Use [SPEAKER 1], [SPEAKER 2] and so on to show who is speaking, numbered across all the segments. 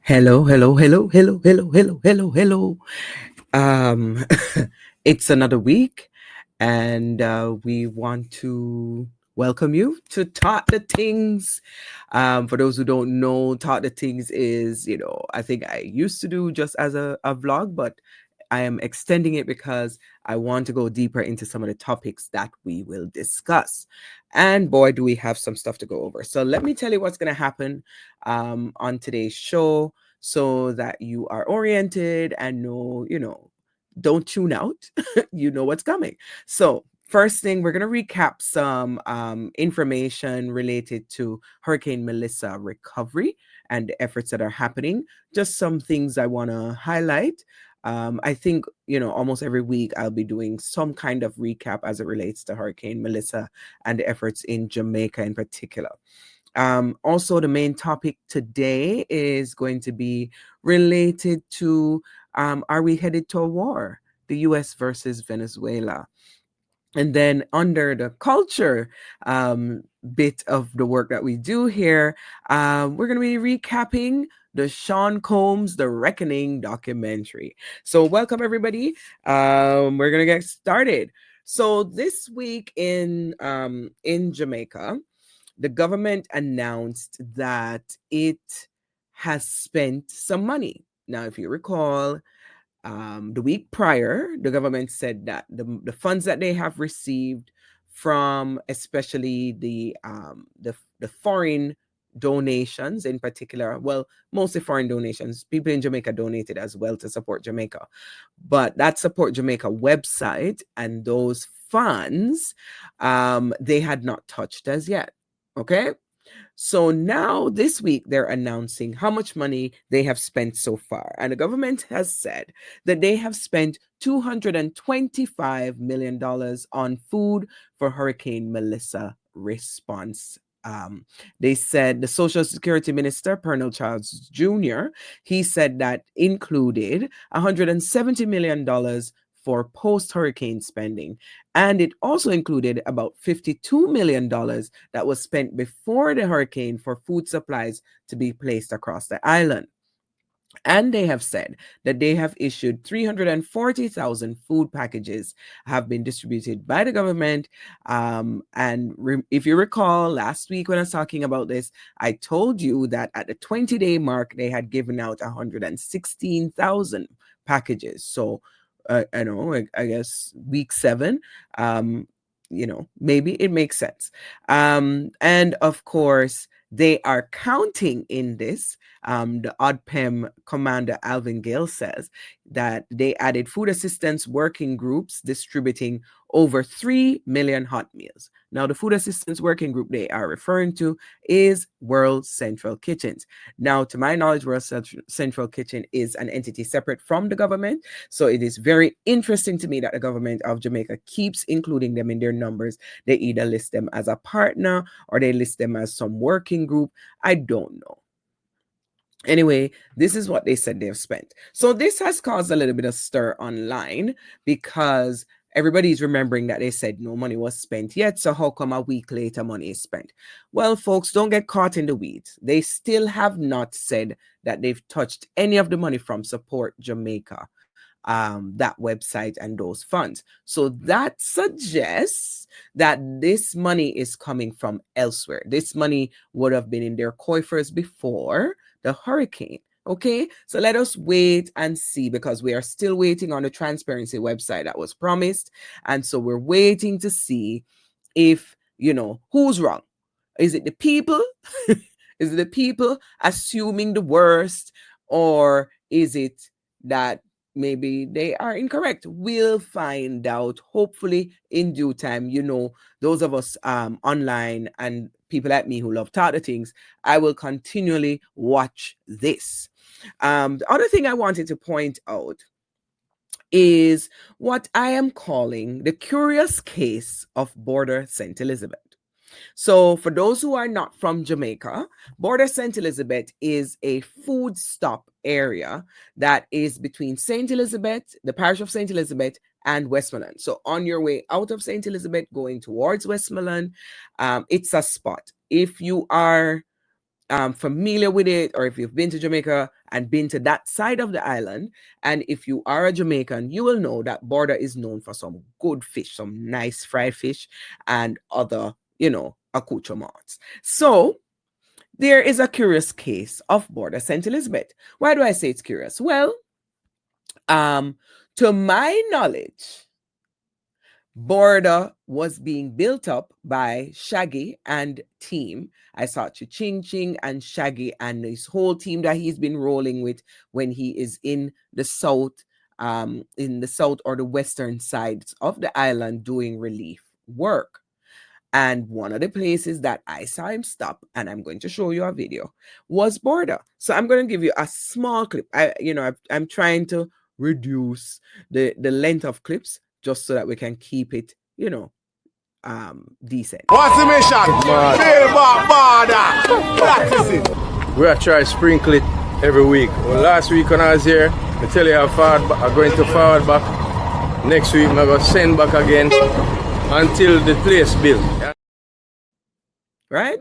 [SPEAKER 1] Hello, hello, hello, hello, hello, hello, hello, hello. Um, it's another week, and we want to welcome you to Taught the Tings. For those who don't know, Taught the Tings is, I think I used to do just as a vlog, but I am extending it because I want to go deeper into some of the topics that we will discuss. And boy, do we have some stuff to go over. So let me tell you what's going to happen on today's show so that you are oriented and know, don't tune out. You know what's coming. So first thing, we're going to recap some information related to Hurricane Melissa recovery and the efforts that are happening. Just some things I want to highlight. I think, almost every week I'll be doing some kind of recap as it relates to Hurricane Melissa and the efforts in Jamaica in particular. Also, the main topic today is going to be related to are we headed to a war? The US versus Venezuela. And then under the culture bit of the work that we do here, we're going to be recapping the Sean Combs The Reckoning documentary. So welcome everybody. We're going to get started. So this week in Jamaica, the government announced that it has spent some money. Now, if you recall, the week prior, the government said that the funds that they have received from especially the foreign donations in particular, well, mostly foreign donations, people in Jamaica donated as well to support Jamaica, but that Support Jamaica website and those funds, they had not touched as yet. Okay. So now this week they're announcing how much money they have spent so far. And the government has said that they have spent $225 million on food for Hurricane Melissa response. They said the Social Security Minister, Pernell Charles Jr., he said that included $170 million for post-hurricane spending. And it also included about $52 million that was spent before the hurricane for food supplies to be placed across the island. And they have said that they have issued 340,000 food packages have been distributed by the government. If you recall, last week when I was talking about this, I told you that at the 20-day mark, they had given out 116,000 packages. So, I guess week 7, maybe it makes sense. And of course, they are counting in this. The ODPEM commander Alvin Gale says that they added food assistance working groups distributing over 3 million hot meals. Now, the food assistance working group they are referring to is World Central Kitchens. Now, to my knowledge, World Central Kitchen is an entity separate from the government. So it is very interesting to me that the government of Jamaica keeps including them in their numbers. They either list them as a partner or they list them as some working group. I don't know. Anyway, this is what they said they've spent. So this has caused a little bit of stir online because everybody's remembering that they said no money was spent yet. So how come a week later money is spent? Well, folks, don't get caught in the weeds. They still have not said that they've touched any of the money from Support Jamaica, that website and those funds. So that suggests that this money is coming from elsewhere. This money would have been in their coffers before the hurricane. Okay, so let us wait and see because we are still waiting on the transparency website that was promised. And so we're waiting to see if, who's wrong. Is it the people? Is it the people assuming the worst? Or is it that maybe they are incorrect? We'll find out hopefully in due time. Those of us online and people like me who love Taught the Things, I will continually watch this. The other thing I wanted to point out is what I am calling the curious case of Border St. Elizabeth. So, for those who are not from Jamaica, Border St. Elizabeth is a food stop area that is between St. Elizabeth, the parish of St. Elizabeth, and Westmoreland. So, on your way out of St. Elizabeth, going towards Westmoreland, it's a spot. If you are familiar with it, or if you've been to Jamaica and been to that side of the island, and if you are a Jamaican, you will know that Border is known for some good fish, some nice fried fish, and other, accoutrements. So there is a curious case of Border St. Elizabeth. Why do I say it's curious? Well, to my knowledge, Border was being built up by Shaggy and team. I saw Ching Ching and Shaggy and his whole team that he's been rolling with when he is in the south or the western sides of the island doing relief work. And one of the places that I saw him stop, and I'm going to show you a video, was Border. So I'm going to give you a small clip. I'm trying to reduce the length of clips just so that we can keep it, decent.
[SPEAKER 2] What's the mission? Border. Practice it.
[SPEAKER 3] We are trying to sprinkle it every week. Well, last week when I was here, I tell you I'm going to forward back. Next week I'm going to send back again until the place built.
[SPEAKER 1] Right?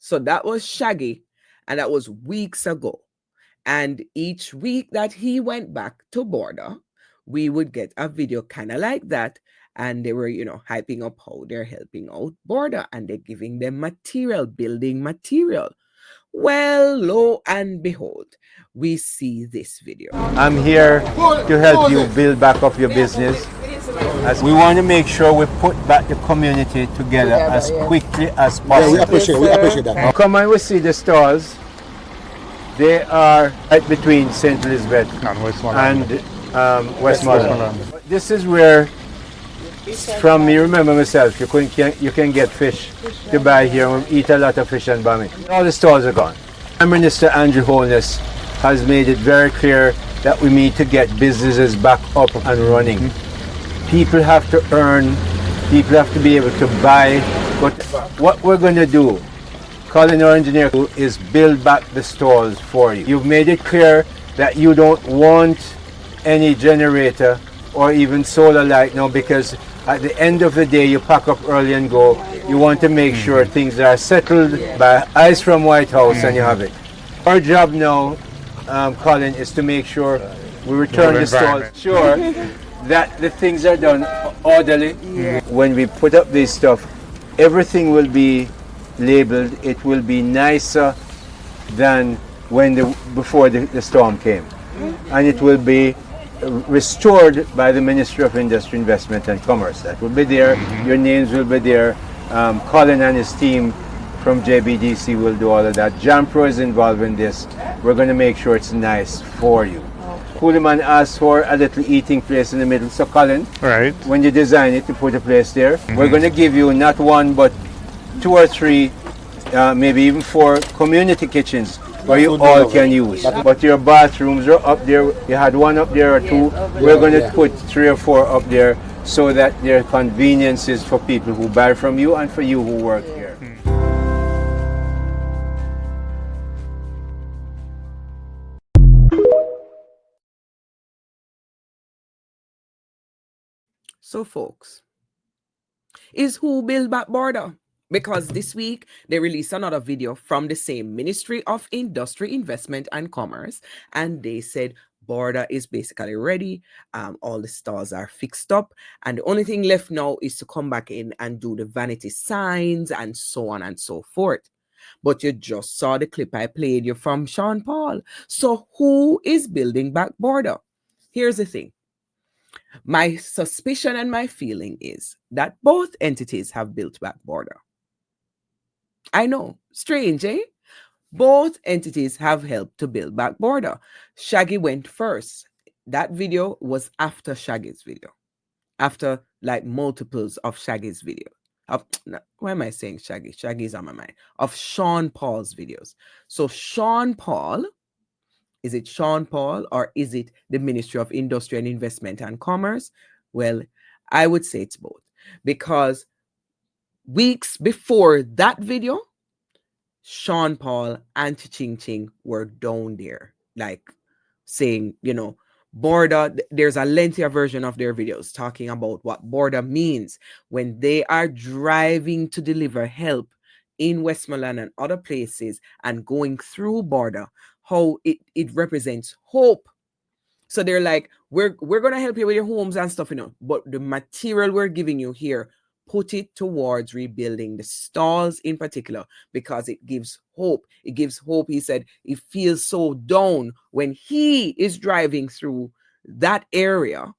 [SPEAKER 1] So that was Shaggy, and that was weeks ago. And each week that he went back to Border, we would get a video kind of like that. And they were, hyping up how they're helping out Border and they're giving them material, building material. Well, lo and behold, we see this video.
[SPEAKER 4] I'm here to help you build back up your business. As we want to make sure we put back the community together as quickly as possible.
[SPEAKER 2] Yeah, we appreciate that.
[SPEAKER 4] Come and we see the stores. They are right between St. Elizabeth and Westmoreland. This is where, from me, remember myself, you can get fish to buy here and we eat a lot of fish and bami. All the stores are gone. Prime Minister Andrew Holness has made it very clear that we need to get businesses back up and running. People have to earn, people have to be able to buy. But what we're going to do, Colin, our engineer, is build back the stores for you. You've made it clear that you don't want any generator or even solar light now, because at the end of the day you pack up early and go. You want to make sure things are settled by eyes from White House and you have it. Our job now, Colin, is to make sure we return the stores. Sure. That the things are done orderly. When we put up this stuff, everything will be labeled. It will be nicer than before the storm came, and it will be restored by the Ministry of Industry, Investment and Commerce. That will be there. Your names will be there. Colin and his team from JBDC will do all of that. Jampro is involved in this. We're going to make sure it's nice for you. Cooliman asked for a little eating place in the middle. So Colin,
[SPEAKER 5] right,
[SPEAKER 4] when you design it, you put a place there. We're going to give you not one, but 2 or 3, maybe even 4 community kitchens where you all can use. But your bathrooms are up there. You had 1 up there or 2. We're going to put 3 or 4 up there so that there are conveniences for people who buy from you and for you who work here.
[SPEAKER 1] So, folks, is who build back Border? Because this week they released another video from the same Ministry of Industry, Investment and Commerce, and they said Border is basically ready. All the stores are fixed up, and the only thing left now is to come back in and do the vanity signs and so on and so forth. But you just saw the clip I played you from Sean Paul. So who is building back Border? Here's the thing. My suspicion and my feeling is that both entities have built back Border. I know, strange, eh? Both entities have helped to build back Border. Shaggy went first. That video was after Shaggy's video. After like multiples of Shaggy's video. Why am I saying Shaggy? Shaggy's on my mind. Of Sean Paul's videos. So Sean Paul, is it Sean Paul or is it the Ministry of Industry and Investment and Commerce? Well, I would say it's both. Because weeks before that video, Sean Paul and Ching Ching were down there, like saying, Border. There's a lengthier version of their videos talking about what Border means when they are driving to deliver help in Westmoreland and other places and going through border, how it represents hope. So they're like, we're going to help you with your homes and stuff, but the material we're giving you here, put it towards rebuilding the stalls in particular, because it gives hope. It gives hope. He said he feels so down when he is driving through that area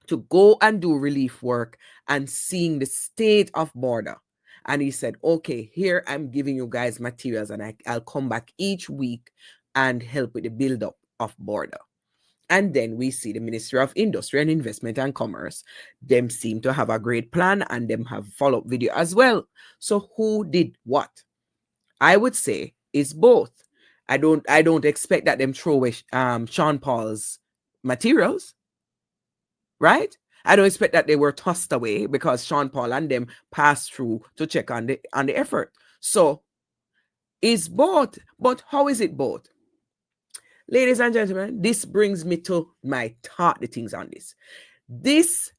[SPEAKER 1] to go and do relief work and seeing the state of border. And he said, okay, here I'm giving you guys materials, and I'll come back each week and help with the build-up of border. And then we see the Ministry of Industry and Investment and Commerce. Them seem to have a great plan, and them have follow-up video as well. So who did what? I would say it's both. I don't expect that them throw away Sean Paul's materials, right? I don't expect that they were tossed away, because Sean Paul and them passed through to check on the effort. So it's both. But how is it both? Ladies and gentlemen, this brings me to my thought, the things on this. This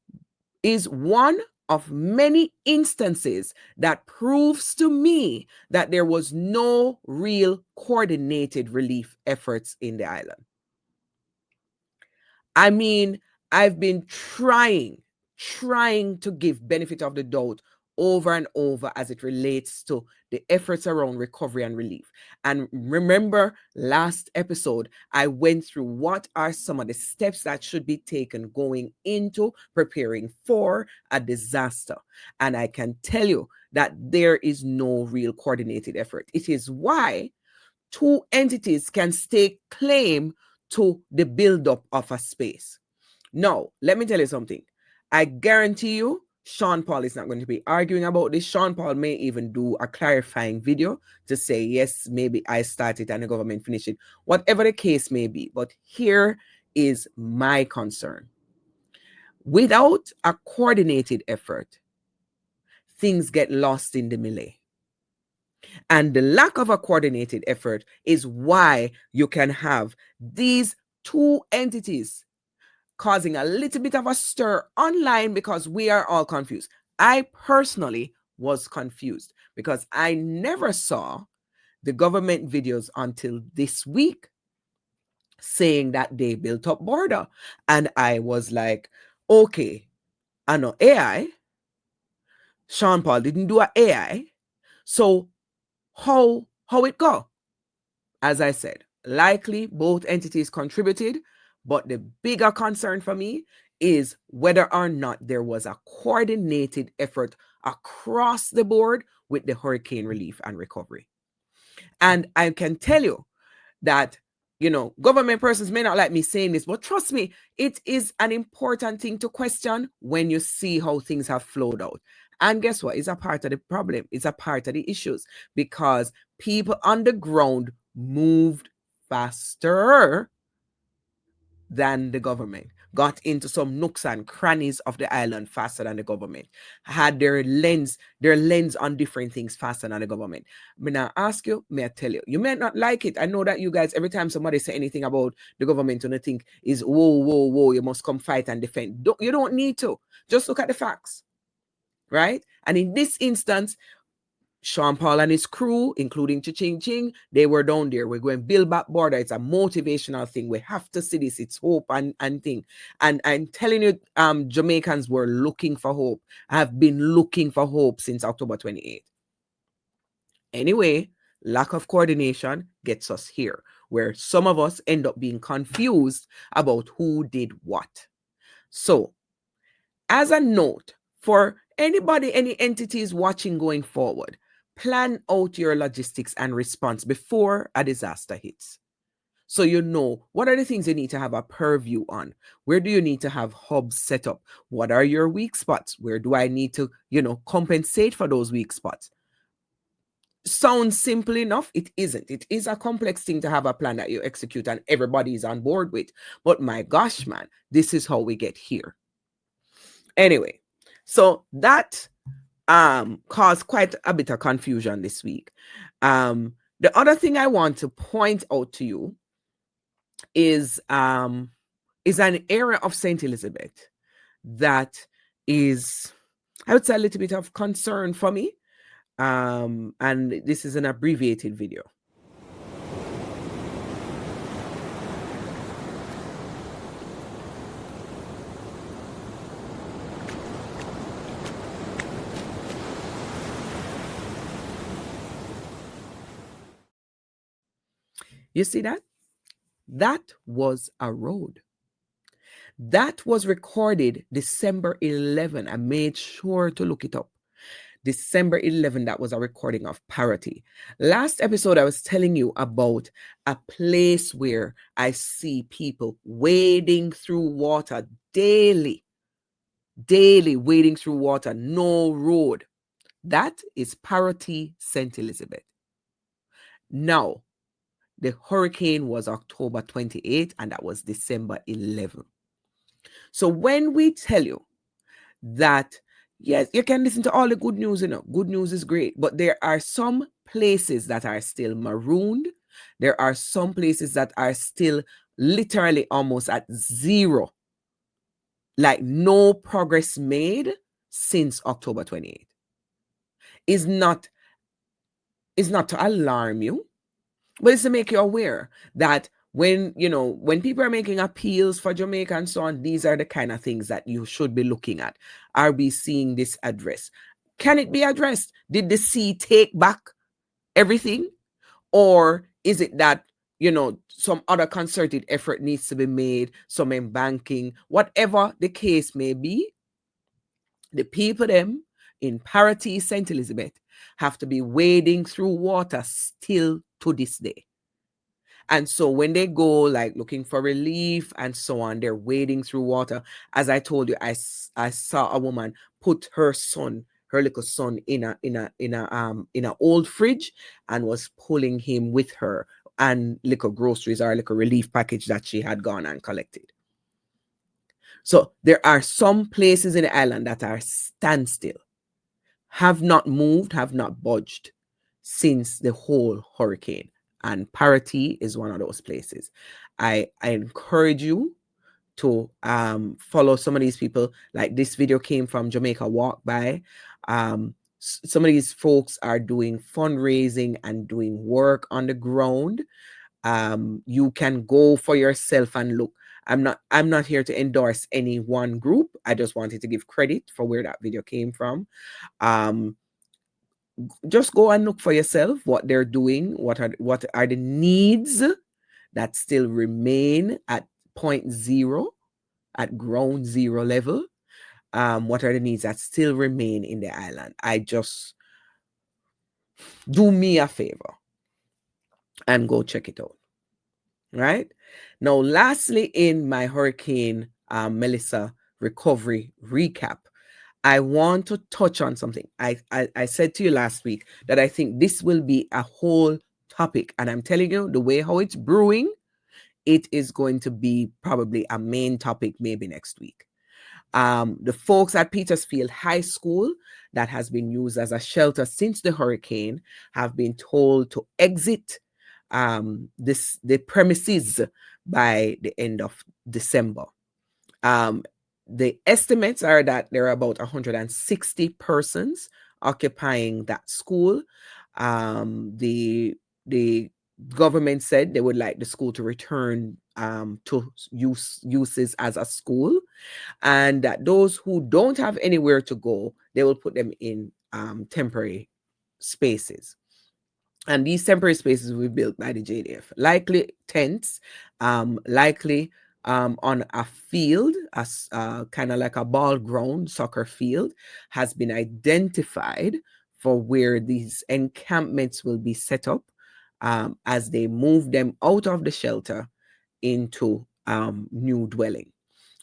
[SPEAKER 1] is one of many instances that proves to me that there was no real coordinated relief efforts in the island. I mean, I've been trying to give benefit of the doubt over and over as it relates to the efforts around recovery and relief. And remember, last episode, I went through what are some of the steps that should be taken going into preparing for a disaster. And I can tell you that there is no real coordinated effort. It is why two entities can stake claim to the buildup of a space. Now, let me tell you something. I guarantee you, Sean Paul is not going to be arguing about this. Sean Paul may even do a clarifying video to say, yes, maybe I started and the government finished it. Whatever the case may be. But here is my concern. Without a coordinated effort, things get lost in the melee. And the lack of a coordinated effort is why you can have these two entities causing a little bit of a stir online, because we are all confused. I personally was confused because I never saw the government videos until this week saying that they built up border. And I was like, okay, I know AI. Sean Paul didn't do an AI. So how it go? As I said, likely both entities contributed, but the bigger concern for me is whether or not there was a coordinated effort across the board with the hurricane relief and recovery. And I can tell you that, government persons may not like me saying this, but trust me, it is an important thing to question when you see how things have flowed out. And guess what? It's a part of the problem. It's a part of the issues, because people on the ground moved faster than the government, got into some nooks and crannies of the island faster than the government, had their lens on different things faster than the government. May I ask you, may I tell you, you may not like it. I know that you guys, every time somebody say anything about the government, you think is, whoa, you must come fight and defend. You don't need to. Just look at the facts, right? And in this instance, Sean Paul and his crew, including Ching, they were down there. We're going to build back border. It's a motivational thing. We have to see this. It's hope and thing. And I'm telling you, Jamaicans were looking for hope. Have been looking for hope since October 28th. Anyway, lack of coordination gets us here, where some of us end up being confused about who did what. So, as a note, for anybody, any entities watching going forward, plan out your logistics and response before a disaster hits. So you know, what are the things you need to have a purview on? Where do you need to have hubs set up? What are your weak spots? Where do I need to, compensate for those weak spots? Sounds simple enough. It isn't. It is a complex thing to have a plan that you execute and everybody is on board with. But my gosh, man, this is how we get here. Anyway, so that caused quite a bit of confusion this week. The other thing I want to point out to you is an area of St. Elizabeth that is, I would say, a little bit of concern for me. And this is an abbreviated video. You see that? That was a road. That was recorded December 11. I made sure to look it up. December 11, that was a recording of Parotee. Last episode, I was telling you about a place where I see people wading through water daily wading through water, no road. That is Parotee St. Elizabeth. Now, the hurricane was October 28, and that was December 11. So when we tell you that, yes, you can listen to all the good news, good news is great, but there are some places that are still marooned. There are some places that are still literally almost at zero, like no progress made since October 28th. Is not to alarm you, but it's to make you aware that when people are making appeals for Jamaica and so on, these are the kind of things that you should be looking at. Are we seeing this addressed? Can it be addressed? Did the sea take back everything? Or is it that, some other concerted effort needs to be made, some embanking, whatever the case may be? The people them in Parotee St. Elizabeth have to be wading through water still to this day. And so when they go like looking for relief and so on, they're wading through water. As I told you, I saw a woman put her little son in a old fridge and was pulling him with her and little groceries or little relief package that she had gone and collected. So there are some places in the island that are standstill, have not moved, have not budged since the whole hurricane. And Parotee is one of those places. I encourage you to follow some of these people. Like this video came from Jamaica Walk By. Some of these folks are doing fundraising and doing work on the ground. You can go for yourself and look. I'm not here to endorse any one group. I just wanted to give credit for where that video came from. Just go and look for yourself what they're doing, what are the needs that still remain at point zero, at ground zero level. What are the needs that still remain in the island? I just do me a favor and go check it out. Right now, lastly, in my Hurricane Melissa recovery recap, I want to touch on something. I said to you last week that I think this will be a whole topic. And I'm telling you, the way how it's brewing, it is going to be probably a main topic maybe next week. The folks at Petersfield High School that has been used as a shelter since the hurricane have been told to exit the premises by the end of December. The estimates are that there are about 160 persons occupying that school. The government said they would like the school to return to uses as a school, and that those who don't have anywhere to go, they will put them in temporary spaces. And these temporary spaces will be built by the JDF, likely tents, likely on a field, as kind of like a ball ground soccer field, has been identified for where these encampments will be set up as they move them out of the shelter into new dwelling.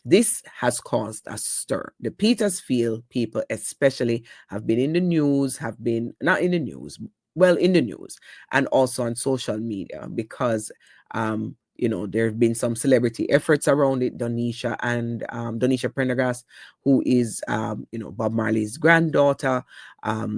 [SPEAKER 1] This has caused a stir. The Petersfield people especially have been in the news, not in the news, well, in the news and also on social media because, there have been some celebrity efforts around it. Donisha Prendergast, who is, Bob Marley's granddaughter,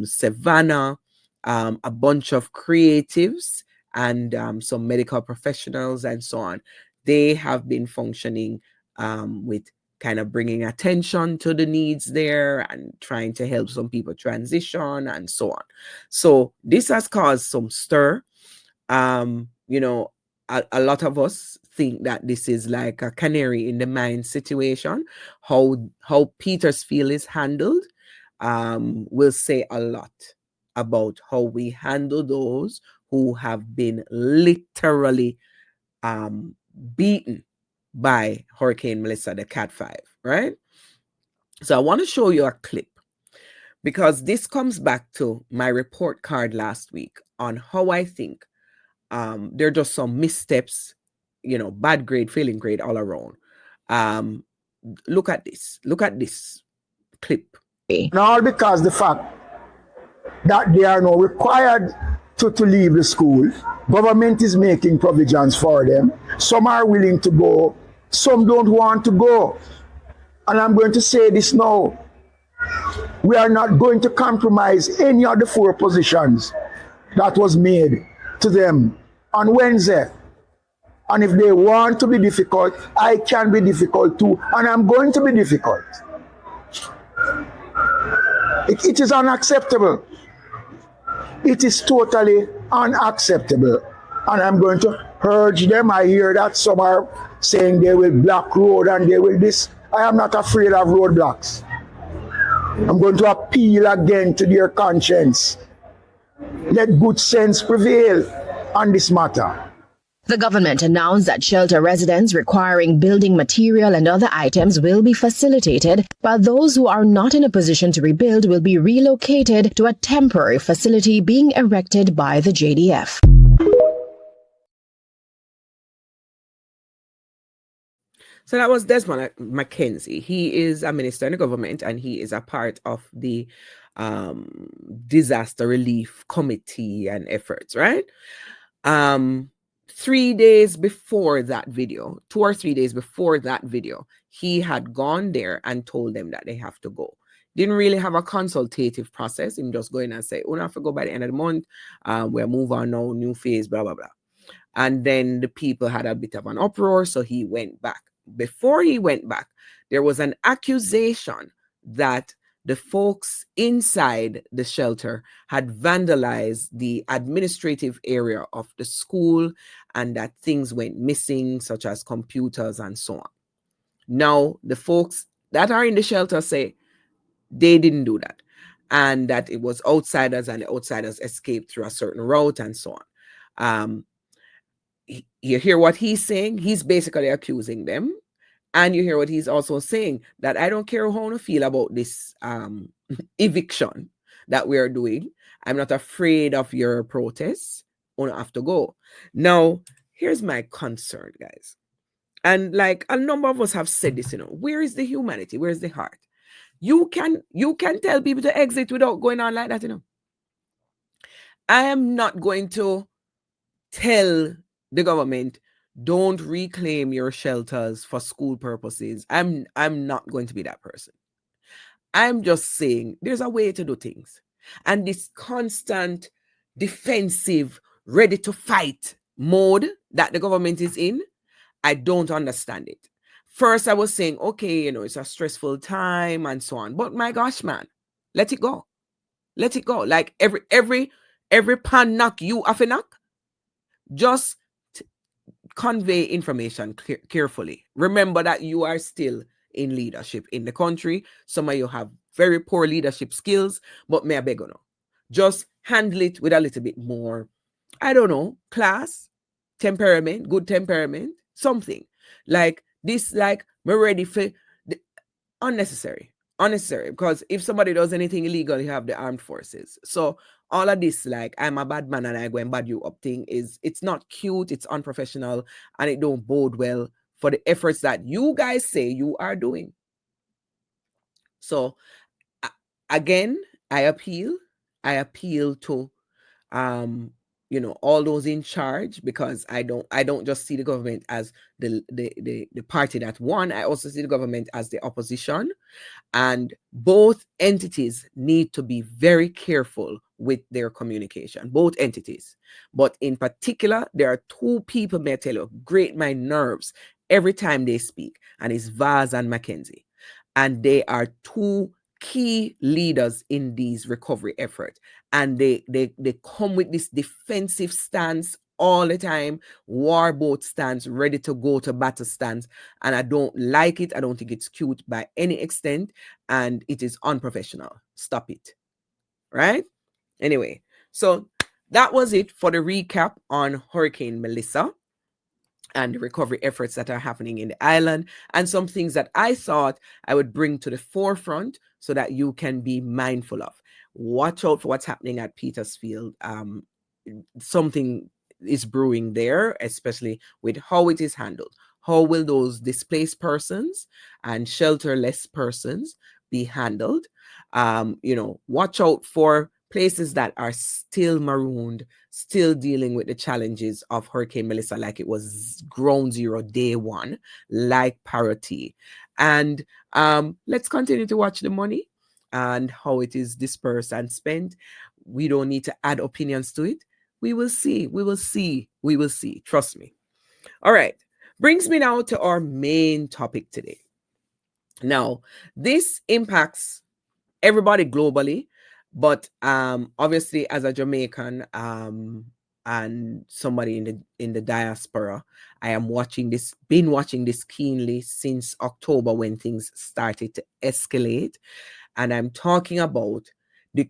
[SPEAKER 1] Savannah, a bunch of creatives and some medical professionals and so on. They have been functioning with kind of bringing attention to the needs there and trying to help some people transition and so on. So this has caused some stir. You know, a lot of us think that this is like a canary in the mine situation. How Petersfield is handled will say a lot about how we handle those who have been literally beaten by Hurricane Melissa, the Cat 5, right? So I want to show you a clip because this comes back to my report card last week on how I think there are just some missteps, you know, bad grade, failing grade all around. Look at this. Look at this clip.
[SPEAKER 5] And all because the fact that they are now required to leave the school. Government is making provisions for them. Some are willing to go, some don't want to go. And I'm going to say this now. We are not going to compromise any of the 4 positions that was made to them on Wednesday. And if they want to be difficult, I can be difficult too, and I'm going to be difficult. It is unacceptable. It is totally unacceptable. And I'm going to urge them. I hear that some are saying they will block road and they will this. I am not afraid of roadblocks. I'm going to appeal again to their conscience. Let good sense prevail on this matter.
[SPEAKER 6] The government announced that shelter residents requiring building material and other items will be facilitated, but those who are not in a position to rebuild will be relocated to a temporary facility being erected by the JDF.
[SPEAKER 1] So that was Desmond McKenzie. He is a minister in the government and he is a part of the disaster relief committee and efforts, right? 3 days before that video, 2 or 3 days before that video, he had gone there and told them that they have to go. Didn't really have a consultative process. Him just go in and say, "Oh, I have to go by the end of the month. We'll move on now, new phase, blah, blah, blah." And then the people had a bit of an uproar, so he went back. Before he went back, there was an accusation that the folks inside the shelter had vandalized the administrative area of the school and that things went missing, such as computers and so on. Now, the folks that are in the shelter say they didn't do that and that it was outsiders and the outsiders escaped through a certain route and so on. You hear what he's saying? He's basically accusing them. And you hear what he's also saying, that I don't care how I feel about this eviction that we're doing. I'm not afraid of your protests. I don't have to go. Now, here's my concern, guys. And like a number of us have said this, where is the humanity? Where's the heart? You can tell people to exit without going on like that, I am not going to tell the government, don't reclaim your shelters for school purposes. I'm not going to be that person. I'm just saying there's a way to do things. And this constant defensive, ready to fight mode that the government is in, I don't understand it. First, I was saying, okay, it's a stressful time and so on. But my gosh, man, let it go. Let it go. Like every pan knock you off a knock, just convey information carefully. Remember that you are still in leadership in the country. Some of you have very poor leadership skills, but may I beg you, just handle it with a little bit more, I don't know, class, temperament, good temperament, something like this. Like we're ready for the unnecessary, because if somebody does anything illegal, you have the armed forces. So all of this, like I'm a bad man and I go and bad you up thing, it's not cute, it's unprofessional, and it don't bode well for the efforts that you guys say you are doing. So I appeal to all those in charge, because I don't just see the government as the party that won. I also see the government as the opposition, and both entities need to be very careful with their communication, both entities. But in particular, there are 2 people, may I tell you, grate my nerves every time they speak, and it's Vaz and Mackenzie. And they are two key leaders in these recovery efforts. And they come with this defensive stance all the time, warboat stance, ready to go to battle stance. And I don't like it. I don't think it's cute by any extent. And it is unprofessional. Stop it. Right? Anyway, so that was it for the recap on Hurricane Melissa and the recovery efforts that are happening in the island, and some things that I thought I would bring to the forefront so that you can be mindful of. Watch out for what's happening at Petersfield. Something is brewing there, especially with how it is handled. How will those displaced persons and shelterless persons be handled? Watch out for places that are still marooned, still dealing with the challenges of Hurricane Melissa, like it was ground zero day one, like Parotee. And let's continue to watch the money and how it is dispersed and spent. We don't need to add opinions to it. We will see. We will see. We will see. Trust me. All right. Brings me now to our main topic today. Now, this impacts everybody globally, but obviously as a Jamaican and somebody in the diaspora, I am been watching this keenly since October when things started to escalate. And I'm talking about the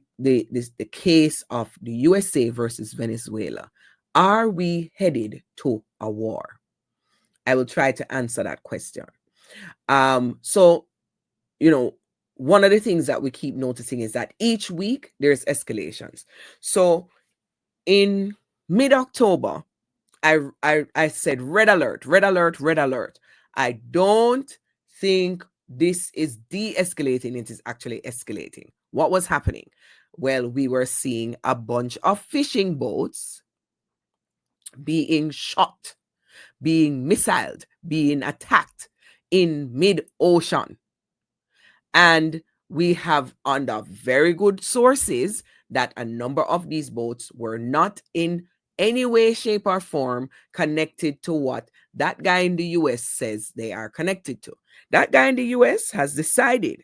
[SPEAKER 1] case of the USA versus Venezuela. Are we headed to a war? I will try to answer that question. So, one of the things that we keep noticing is that each week there's escalations. So in mid-October, I said red alert, red alert, red alert. I don't think this is de-escalating. It is actually escalating. What was happening? Well, we were seeing a bunch of fishing boats being shot, being missiled, being attacked in mid-ocean. And we have under very good sources that a number of these boats were not in any way, shape, or form connected to what that guy in the US says they are connected to. That guy in the US has decided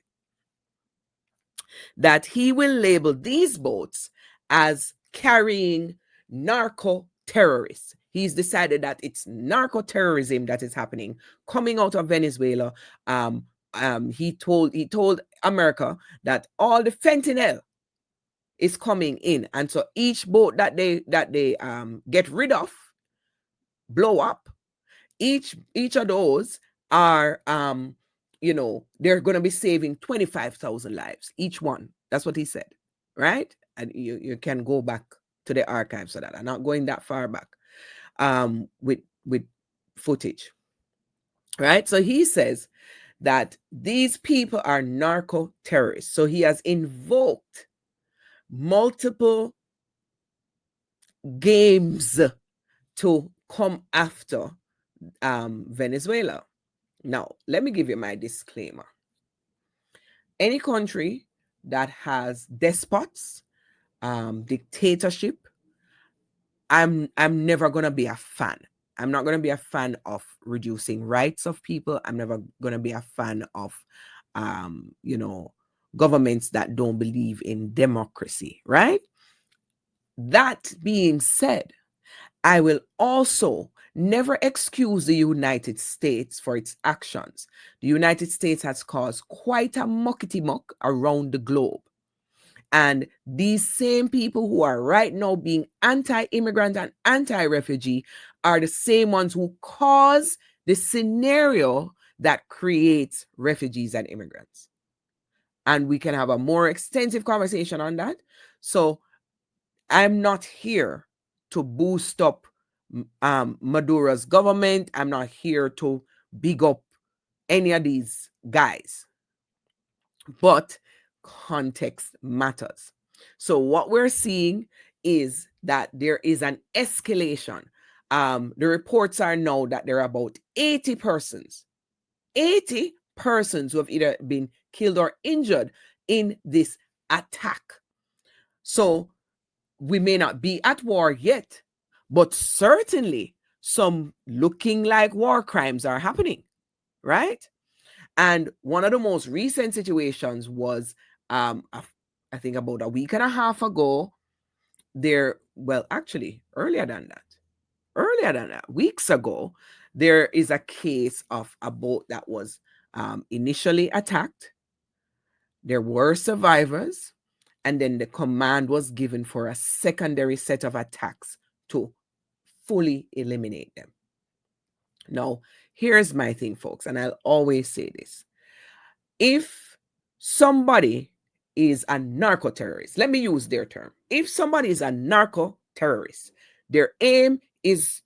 [SPEAKER 1] that he will label these boats as carrying narco terrorists. He's decided that it's narco terrorism that is happening coming out of Venezuela. He told America that all the fentanyl is coming in, and so each boat that they get rid of, blow up, each of those are they're going to be saving 25,000 lives each one. That's what he said, right? And you can go back to the archives for that. I'm not going that far back with footage, right? So he says that these people are narco terrorists. So he has invoked multiple games to come after Venezuela. Now, let me give you my disclaimer. Any country that has despots, dictatorship, I'm never gonna be a fan. I'm not gonna be a fan of reducing rights of people. I'm never gonna be a fan of governments that don't believe in democracy, right? That being said, I will also never excuse the United States for its actions. The United States has caused quite a muckety muck around the globe. And these same people who are right now being anti-immigrant and anti-refugee are the same ones who cause the scenario that creates refugees and immigrants. And we can have a more extensive conversation on that. So I'm not here to boost up Maduro's government. I'm not here to big up any of these guys. But context matters. So what we're seeing is that there is an escalation. The reports are now that there are about 80 persons who have either been killed or injured in this attack. So we may not be at war yet, but certainly some looking like war crimes are happening, right? And one of the most recent situations was, I think about a week and a half ago, actually earlier than that, weeks ago, there is a case of a boat that was initially attacked. There were survivors, and then the command was given for a secondary set of attacks to fully eliminate them. Now, here's my thing, folks, and I'll always say this. If somebody is a narco terrorist, let me use their term. If somebody is a narco terrorist, their aim is,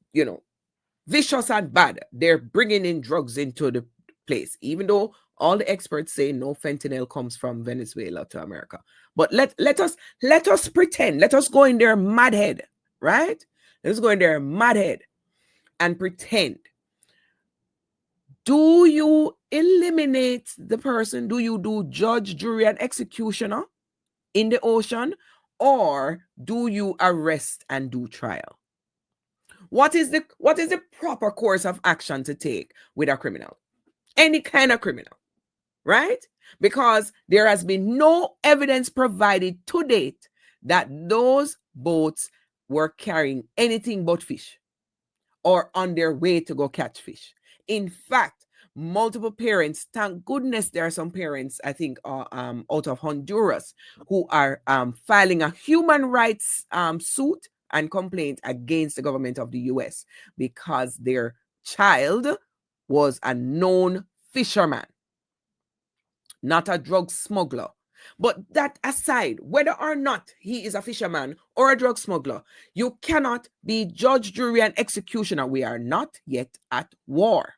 [SPEAKER 1] vicious and bad. They're bringing in drugs into the place, even though all the experts say no fentanyl comes from Venezuela to America. But let us pretend. Let us go in their mad head, right? Let's go in their mad head and pretend. Do you eliminate the person? Do you do judge, jury, and executioner in the ocean? Or do you arrest and do trial? What is the proper course of action to take with a criminal? Any kind of criminal, right? Because there has been no evidence provided to date that those boats were carrying anything but fish or on their way to go catch fish. In fact, multiple parents, thank goodness there are some parents, I think, out of Honduras who are filing a human rights suit and complaint against the government of the US because their child was a known fisherman, not a drug smuggler. But that aside, whether or not he is a fisherman or a drug smuggler, you cannot be judge, jury, and executioner. We are not yet at war.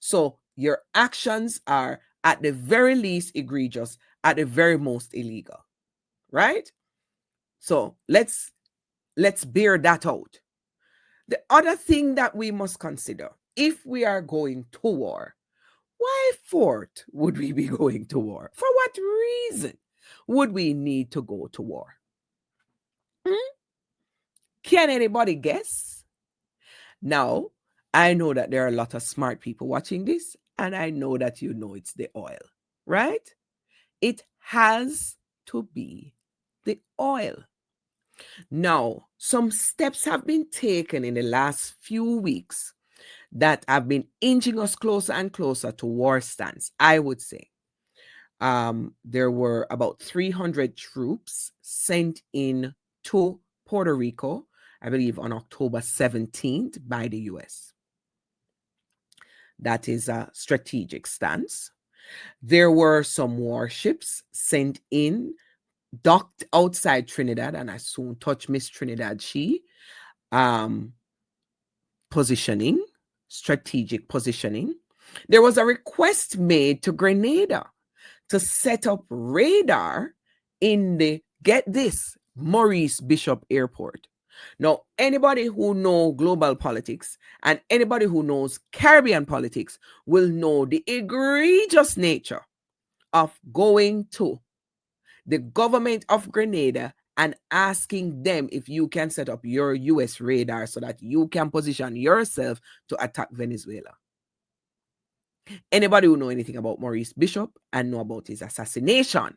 [SPEAKER 1] So your actions are at the very least egregious, at the very most illegal, right? So let's bear that out. The other thing that we must consider, if we are going to war, why forth would we be going to war? For what reason would we need to go to war? Can anybody guess? Now, I know that there are a lot of smart people watching this, and I know that you know it's the oil, right? It has to be the oil. Now, some steps have been taken in the last few weeks that have been inching us closer and closer to war stance, I would say. There were about 300 troops sent in to Puerto Rico, I believe on October 17th by the US. That is a strategic stance. There were some warships sent in, docked outside Trinidad, and I soon touch Miss Trinidad She. Positioning, strategic positioning. There was a request made to Grenada to set up radar in the, get this, Maurice Bishop Airport. Now, anybody who knows global politics and anybody who knows Caribbean politics will know the egregious nature of going to the government of Grenada and asking them if you can set up your US radar so that you can position yourself to attack Venezuela. Anybody who know anything about Maurice Bishop and know about his assassination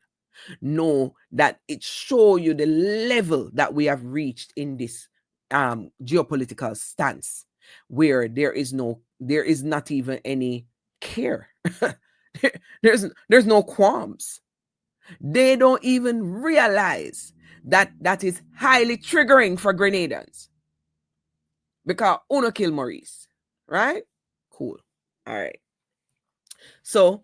[SPEAKER 1] know that it shows you the level that we have reached in this geopolitical stance where there is not even any care. there's no qualms. They don't even realize that that is highly triggering for Grenadians because Uno kill Maurice, right? Cool. All right. So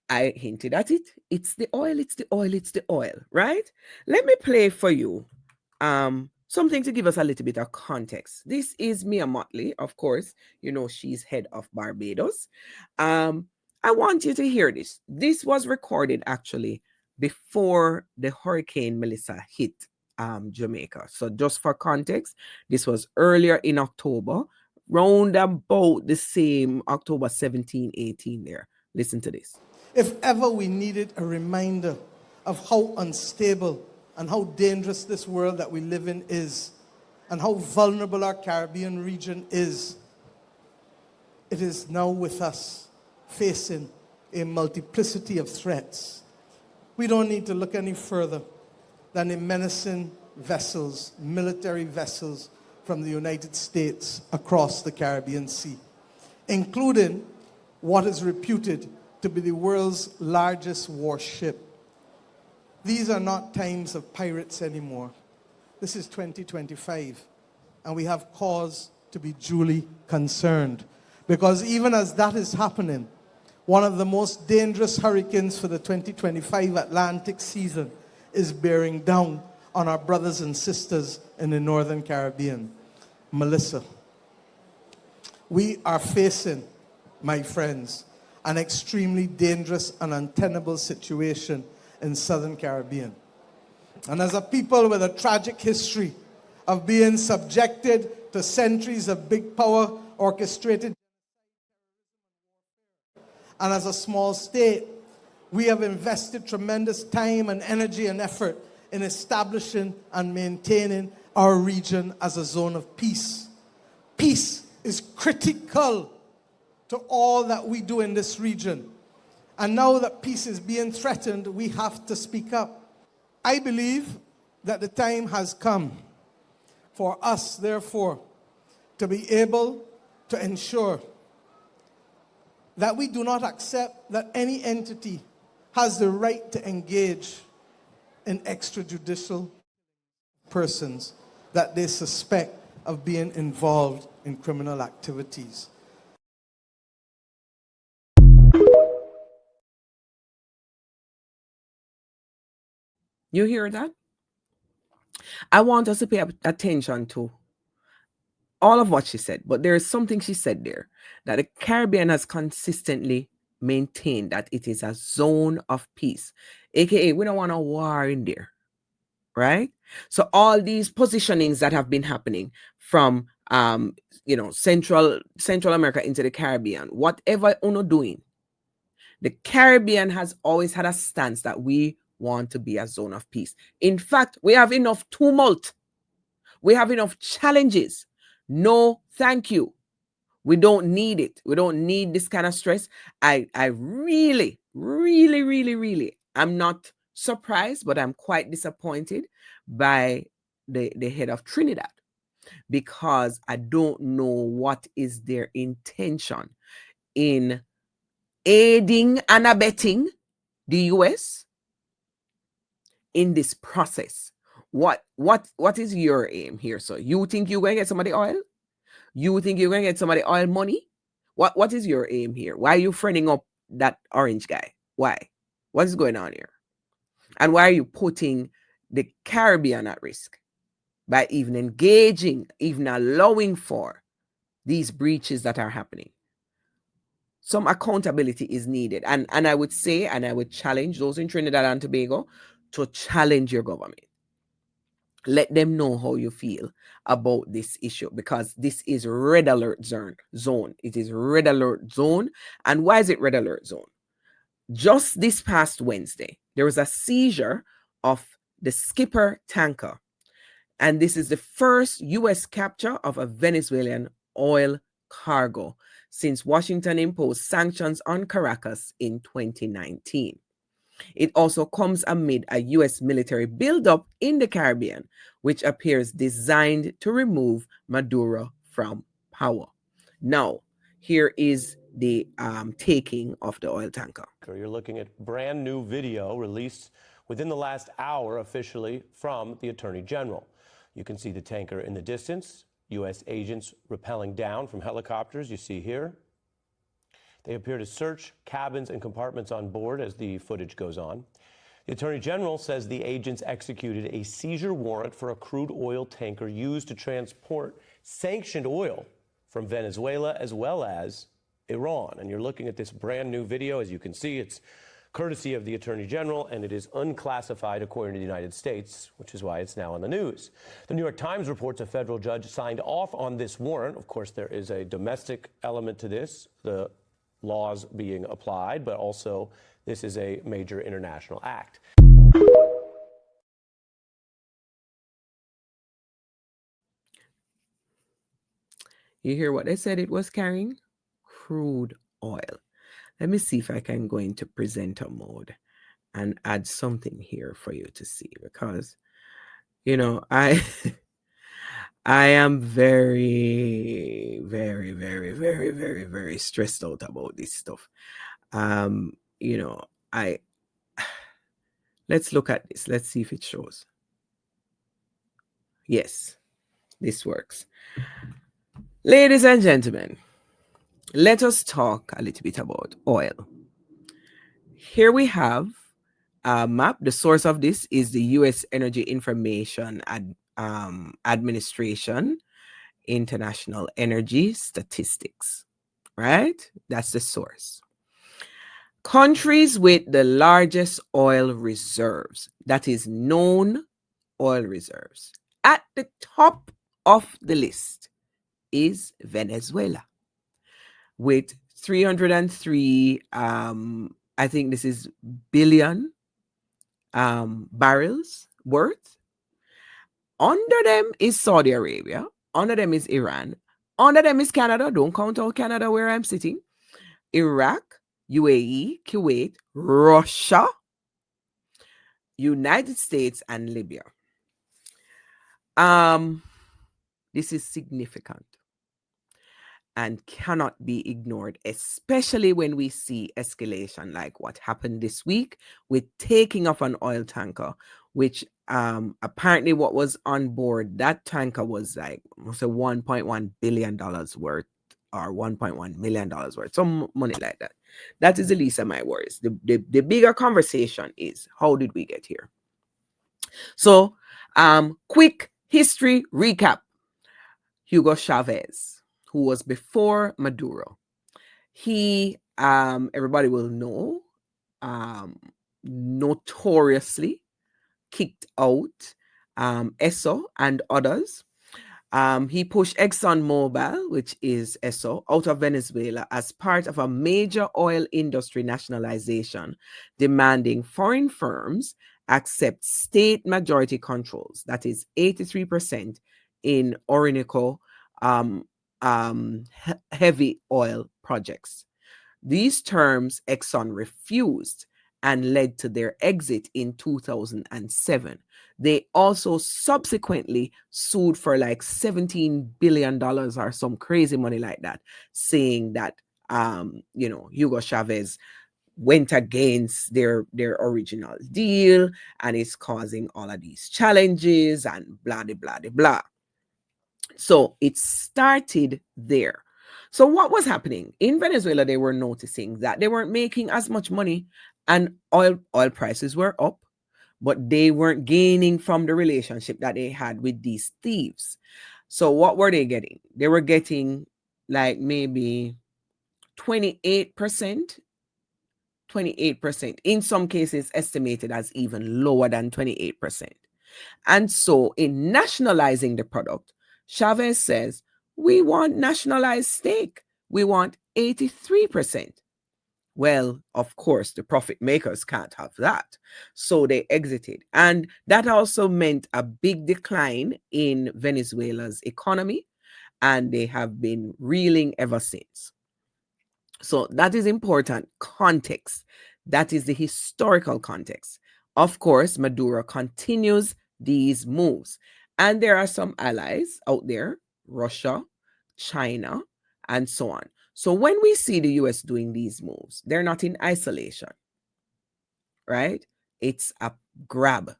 [SPEAKER 1] I hinted at it. It's the oil, it's the oil, it's the oil, right? Let me play for you something to give us a little bit of context. This is Mia Motley, of course. You know, she's head of Barbados. I want you to hear this. This was recorded actually before the Hurricane Melissa hit Jamaica. So just for context, this was earlier in October, round about the same October 17, 18 there. Listen to this.
[SPEAKER 7] If ever we needed a reminder of how unstable and how dangerous this world that we live in is, and how vulnerable our Caribbean region is, it is now with us, facing a multiplicity of threats. We don't need to look any further than the menacing vessels, military vessels from the United States across the Caribbean Sea, including what is reputed to be the world's largest warship. These are not times of pirates anymore. This is 2025, and we have cause to be duly concerned. Because even as that is happening, one of the most dangerous hurricanes for the 2025 Atlantic season is bearing down on our brothers and sisters in the Northern Caribbean. Melissa. We are facing, my friends, an extremely dangerous and untenable situation in Southern Caribbean. And as a people with a tragic history of being subjected to centuries of big power orchestrated, and as a small state, we have invested tremendous time and energy and effort in establishing and maintaining our region as a zone of peace. Peace is critical to all that we do in this region. And now that peace is being threatened, we have to speak up. I believe that the time has come for us, therefore, to be able to ensure that we do not accept that any entity has the right to engage in extrajudicial persons that they suspect of being involved in criminal activities.
[SPEAKER 1] You hear that? I want us to pay attention to all of what she said, but there is something she said there that the Caribbean has consistently maintained that it is a zone of peace, aka we don't want a war in there, right? So all these positionings that have been happening from Central America into the Caribbean, whatever UNO doing, the Caribbean has always had a stance that we want to be a zone of peace. In fact, we have enough tumult. We have enough challenges. No, thank you. We don't need it. We don't need this kind of stress. I really, really, really, really, I'm not surprised, but I'm quite disappointed by the head of Trinidad, because I don't know what is their intention in aiding and abetting the US in this process. What is your aim here? So you think you're going to get somebody oil? You think you're going to get somebody oil money? What is your aim here? Why are you friending up that orange guy? Why? What is going on here? And why are you putting the Caribbean at risk by even engaging, even allowing for these breaches that are happening? Some accountability is needed. And I would say, and I would challenge those in Trinidad and Tobago to challenge your government. Let them know how you feel about this issue, because this is red alert zone. It is red alert zone. And why is it red alert zone? Just this past Wednesday, there was a seizure of the Skipper tanker. And this is the first U.S. capture of a Venezuelan oil cargo since Washington imposed sanctions on Caracas in 2019. It also comes amid a U.S. military buildup in the Caribbean, which appears designed to remove Maduro from power. Now, here is the taking of the oil tanker.
[SPEAKER 8] You're looking at brand new video released within the last hour officially from the Attorney General. You can see the tanker in the distance, U.S. agents rappelling down from helicopters you see here. They appear to search cabins and compartments on board as the footage goes on. The Attorney General says the agents executed a seizure warrant for a crude oil tanker used to transport sanctioned oil from Venezuela as well as Iran. And you're looking at this brand new video. As you can see, it's courtesy of the Attorney General, and it is unclassified according to the United States, which is why it's now on the news. The New York Times reports a federal judge signed off on this warrant. Of course, there is a domestic element to this, the laws being applied, but also this is a major international act.
[SPEAKER 1] You hear what they said it was carrying? Crude oil. Let me see if I can go into presenter mode and add something here for you to see, because, I I am very, very, very, very, very, very stressed out about this stuff. You know, I let's look at this. Let's see if it shows. Yes, this works. Ladies and gentlemen, let us talk a little bit about oil. Here we have a map. The source of this is the U.S. Energy Information Administration, International Energy Statistics, right? That's the source. Countries with the largest oil reserves, that is known oil reserves. At the top of the list is Venezuela with 303, I think this is billion barrels worth. Under them is Saudi Arabia. Under them is Iran. Under them is Canada. Don't count out Canada where I'm sitting. Iraq, UAE, Kuwait, Russia, United States, and Libya. This is significant and cannot be ignored, especially when we see escalation like what happened this week with taking off an oil tanker, which apparently what was on board that tanker was like $1.1 billion worth or $1.1 million worth, some money like that. That is the least of my worries. The bigger conversation is, how did we get here? So quick history recap. Hugo Chavez, who was before Maduro, he everybody will know, notoriously kicked out Esso and others. He pushed ExxonMobil, which is Esso, out of Venezuela as part of a major oil industry nationalization, demanding foreign firms accept state majority controls, that is 83% in Orinoco heavy oil projects. These terms Exxon refused and led to their exit in 2007. They also subsequently sued for like $17 billion or some crazy money like that, saying that, Hugo Chavez went against their original deal and is causing all of these challenges and blah, blah, blah, blah. So it started there. So what was happening in Venezuela? They were noticing that they weren't making as much money, and oil prices were up, but they weren't gaining from the relationship that they had with these thieves. So what were they getting? They were getting like maybe 28%, in some cases estimated as even lower than 28%. And so in nationalizing the product, Chavez says, we want nationalized stake. We want 83%. Well, of course, the profit makers can't have that. So they exited. And that also meant a big decline in Venezuela's economy. And they have been reeling ever since. So that is important context. That is the historical context. Of course, Maduro continues these moves. And there are some allies out there, Russia, China, and so on. So when we see the US doing these moves, they're not in isolation, right? It's a grab.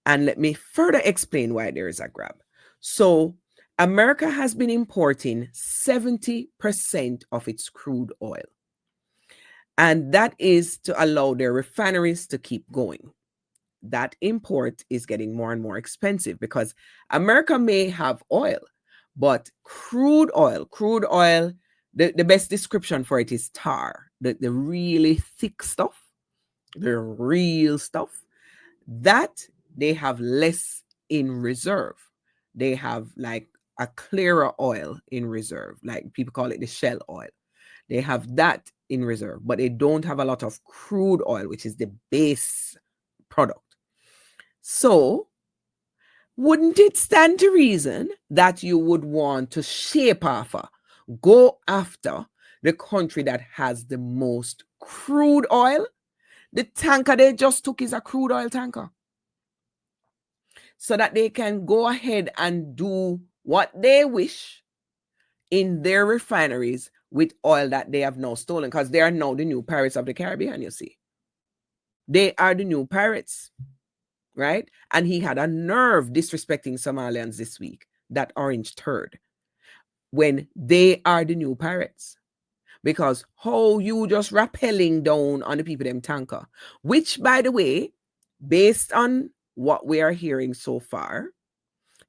[SPEAKER 1] And let me further explain why there is a grab. So America has been importing 70% of its crude oil. And that is to allow their refineries to keep going. That import is getting more and more expensive because America may have oil, but crude oil, the best description for it is tar, the really thick stuff, the real stuff, that they have less in reserve. They have like a clearer oil in reserve, like people call it the shell oil. They have that in reserve, but they don't have a lot of crude oil, which is the base product. So wouldn't it stand to reason that you would want to shape off, go after the country that has the most crude oil? The tanker they just took is a crude oil tanker. So that they can go ahead and do what they wish in their refineries with oil that they have now stolen, because they are now the new pirates of the Caribbean, you see. They are the new pirates, right? And he had a nerve disrespecting Somalians this week, that orange turd, when they are the new pirates. Because how you just rappelling down on the people them tanker, which, by the way, based on what we are hearing so far,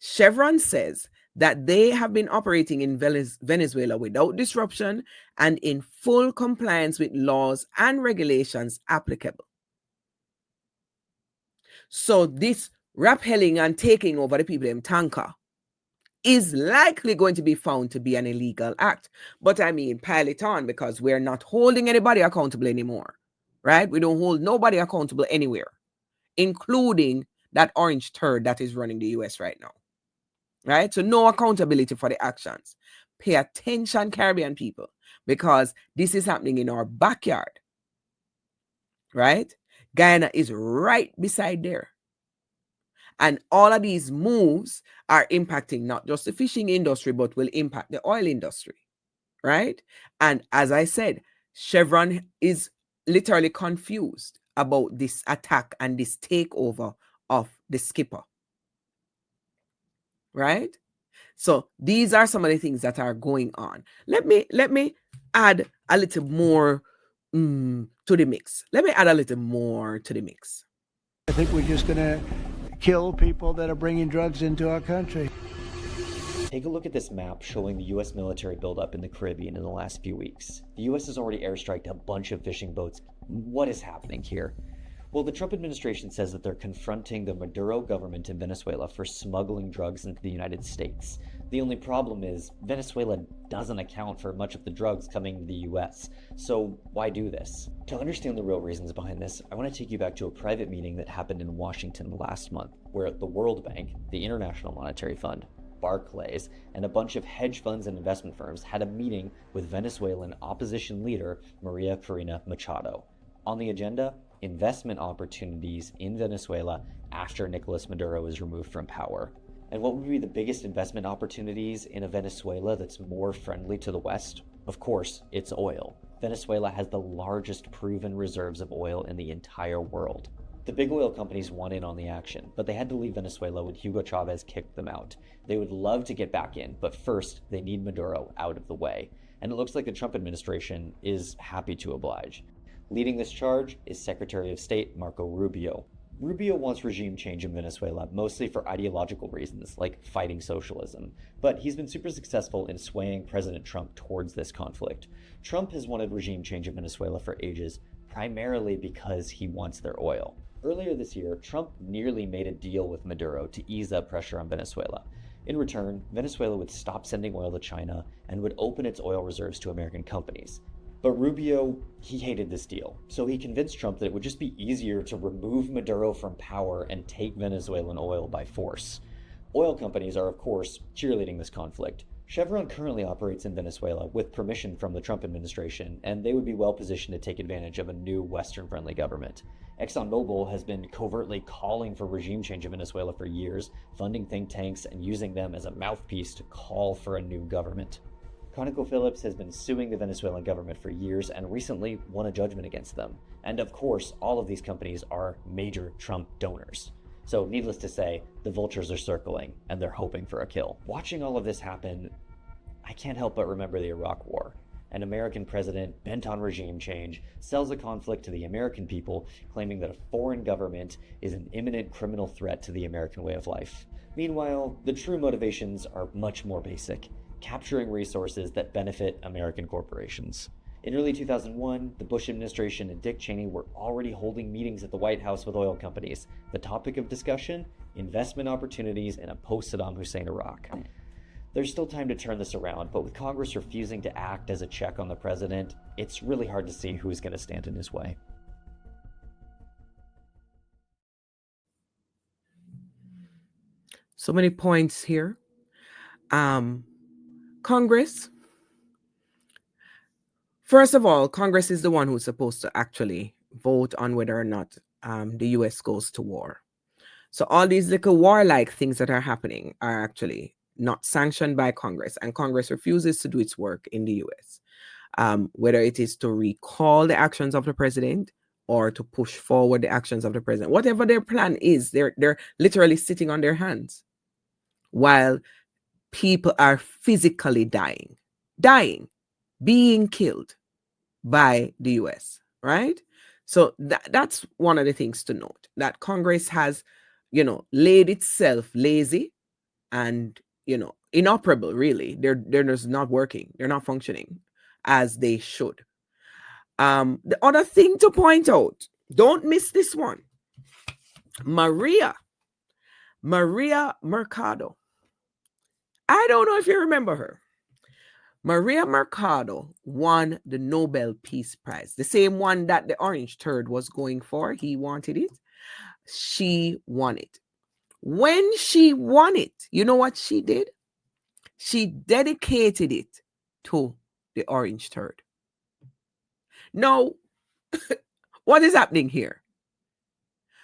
[SPEAKER 1] Chevron says that they have been operating in Venezuela without disruption and in full compliance with laws and regulations applicable. So this rappelling and taking over the people in tanker is likely going to be found to be an illegal act. But I mean, pile it on, because we're not holding anybody accountable anymore, right? We don't hold nobody accountable anywhere, including that orange turd that is running the US right now, right? So no accountability for the actions. Pay attention, Caribbean people, because this is happening in our backyard, right? Guyana is right beside there. And all of these moves are impacting not just the fishing industry, but will impact the oil industry, right? And as I said, Chevron is literally confused about this attack and this takeover of the skipper, right? So these are some of the things that are going on. Let me add a little more to the mix. Let me add a little more to the mix.
[SPEAKER 9] I think we're just going to kill people that are bringing drugs into our country.
[SPEAKER 10] Take a look at this map showing the U.S. military buildup in the Caribbean in the last few weeks. The U.S. has already airstriked a bunch of fishing boats. What is happening here? Well, the Trump administration says that they're confronting the Maduro government in Venezuela for smuggling drugs into the United States. The only problem is Venezuela doesn't account for much of the drugs coming to the US, so why do this? To understand the real reasons behind this, I want to take you back to a private meeting that happened in Washington last month, where the World Bank, the International Monetary Fund, Barclays, and a bunch of hedge funds and investment firms had a meeting with Venezuelan opposition leader Maria Corina Machado. On the agenda, investment opportunities in Venezuela after Nicolas Maduro is removed from power. And what would be the biggest investment opportunities in a Venezuela that's more friendly to the West? Of course, it's oil. Venezuela has the largest proven reserves of oil in the entire world. The big oil companies want in on the action, but they had to leave Venezuela when Hugo Chavez kicked them out. They would love to get back in, but first, they need Maduro out of the way. And it looks like the Trump administration is happy to oblige. Leading this charge is Secretary of State Marco Rubio. Rubio wants regime change in Venezuela, mostly for ideological reasons, like fighting socialism. But he's been super successful in swaying President Trump towards this conflict. Trump has wanted regime change in Venezuela for ages, primarily because he wants their oil. Earlier this year, Trump nearly made a deal with Maduro to ease up pressure on Venezuela. In return, Venezuela would stop sending oil to China and would open its oil reserves to American companies. But Rubio, he hated this deal, so he convinced Trump that it would just be easier to remove Maduro from power and take Venezuelan oil by force. Oil companies are, of course, cheerleading this conflict. Chevron currently operates in Venezuela with permission from the Trump administration, and they would be well positioned to take advantage of a new Western-friendly government. ExxonMobil has been covertly calling for regime change in Venezuela for years, funding think tanks and using them as a mouthpiece to call for a new government. ConocoPhillips has been suing the Venezuelan government for years and recently won a judgment against them. And of course, all of these companies are major Trump donors. So needless to say, the vultures are circling and they're hoping for a kill. Watching all of this happen, I can't help but remember the Iraq War. An American president bent on regime change sells a conflict to the American people, claiming that a foreign government is an imminent criminal threat to the American way of life. Meanwhile, the true motivations are much more basic: capturing resources that benefit American corporations. In early 2001, the Bush administration and Dick Cheney were already holding meetings at the White House with oil companies. The topic of discussion: investment opportunities in a post-Saddam Hussein Iraq. There's still time to turn this around, but with Congress refusing to act as a check on the president, it's really hard to see who's going to stand in his way.
[SPEAKER 1] So many points here. Congress. First of all, Congress is the one who's supposed to actually vote on whether or not the U.S. goes to war. So all these little warlike things that are happening are actually not sanctioned by Congress, and Congress refuses to do its work in the U.S. Whether it is to recall the actions of the president or to push forward the actions of the president, whatever their plan is, they're literally sitting on their hands while people are physically dying, being killed by the US, right? So that's one of the things to note, that Congress has, laid itself lazy and, inoperable, really. They're just not working. They're not functioning as they should. The other thing to point out, don't miss this one. Maria Mercado. I don't know if you remember her. Maria Mercado won the Nobel Peace Prize, the same one that the Orange Turd was going for. He wanted it. She won it. When she won it, you know what she did? She dedicated it to the Orange Turd. Now, what is happening here?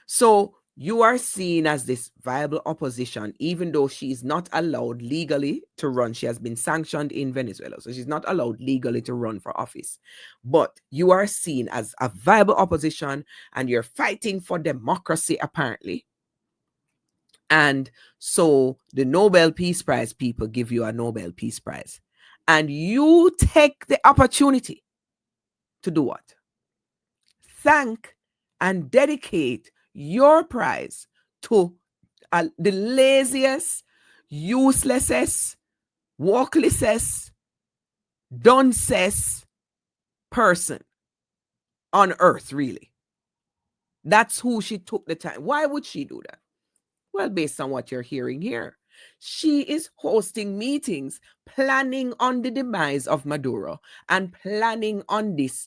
[SPEAKER 1] So you are seen as this viable opposition, even though she is not allowed legally to run. She has been sanctioned in Venezuela, so she's not allowed legally to run for office. But you are seen as a viable opposition, and you're fighting for democracy, apparently. And so the Nobel Peace Prize people give you a Nobel Peace Prize. And you take the opportunity to do what? Thank and dedicate your prize to the laziest, uselessest, walklessest, duncest person on earth, really. That's who she took the time. Why would she do that? Well, based on what you're hearing here, she is hosting meetings, planning on the demise of Maduro and planning on this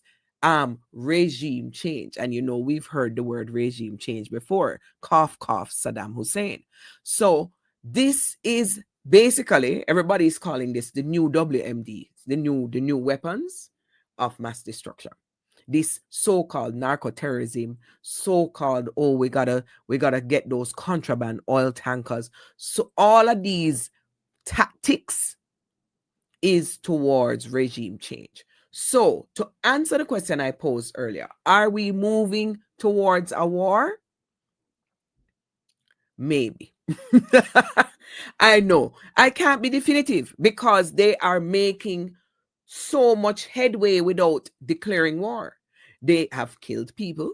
[SPEAKER 1] regime change. And we've heard the word regime change before. Cough, cough, Saddam Hussein. So this is basically, everybody's calling this the new WMD, the new weapons of mass destruction. This so-called narco-terrorism, so-called, we gotta get those contraband oil tankers. So all of these tactics is towards regime change. So to answer the question I posed earlier, are we moving towards a war? Maybe. I know I can't be definitive because they are making so much headway without declaring war. They have killed people.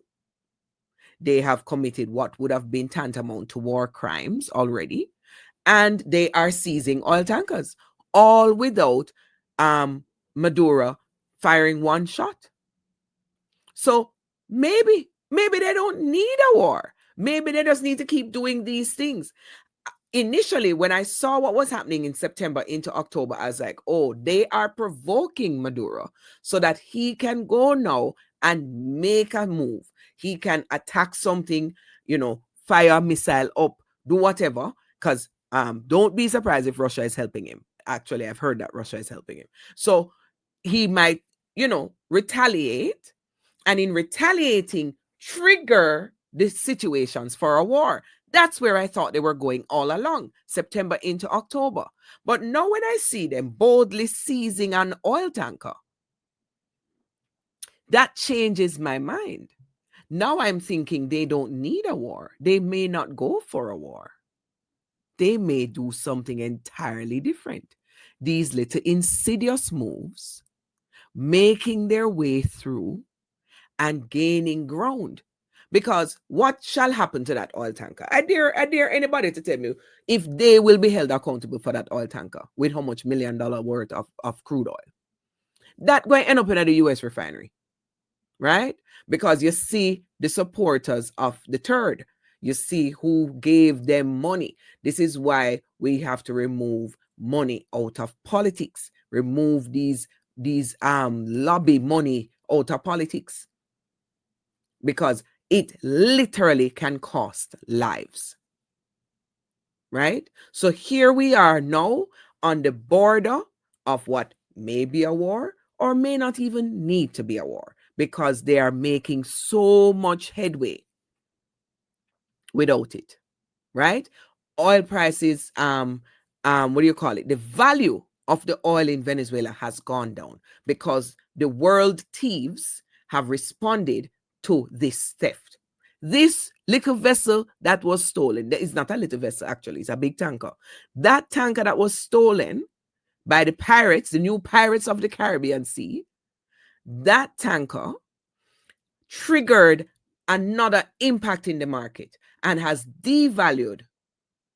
[SPEAKER 1] They have committed what would have been tantamount to war crimes already. And they are seizing oil tankers, all without Maduro firing one shot. So maybe they don't need a war. Maybe they just need to keep doing these things. Initially, when I saw what was happening in September into October, I was like, oh, they are provoking Maduro so that he can go now and make a move. He can attack something, fire a missile up, do whatever. Because don't be surprised if Russia is helping him. Actually, I've heard that Russia is helping him. So he might, retaliate. And in retaliating, trigger the situations for a war. That's where I thought they were going all along, September into October. But now when I see them boldly seizing an oil tanker, that changes my mind. Now I'm thinking they don't need a war. They may not go for a war. They may do something entirely different. These little insidious moves, making their way through and gaining ground. Because what shall happen to that oil tanker? I dare anybody to tell me if they will be held accountable for that oil tanker with how much $1 million worth of crude oil. That going to end up in the U.S. refinery, right? Because you see the supporters of the turd. You see who gave them money. This is why we have to remove money out of politics. Remove these lobby money out of politics. Because it literally can cost lives. right? So here we are now on the border of what may be a war or may not even need to be a war, because they are making so much headway without it, right? Oil prices, what do you call it? The value of the oil in Venezuela has gone down because the world thieves have responded to this theft. This little vessel that was stolen, it's not a little vessel actually, it's a big tanker. That tanker that was stolen by the pirates, the new pirates of the Caribbean Sea, that tanker triggered another impact in the market and has devalued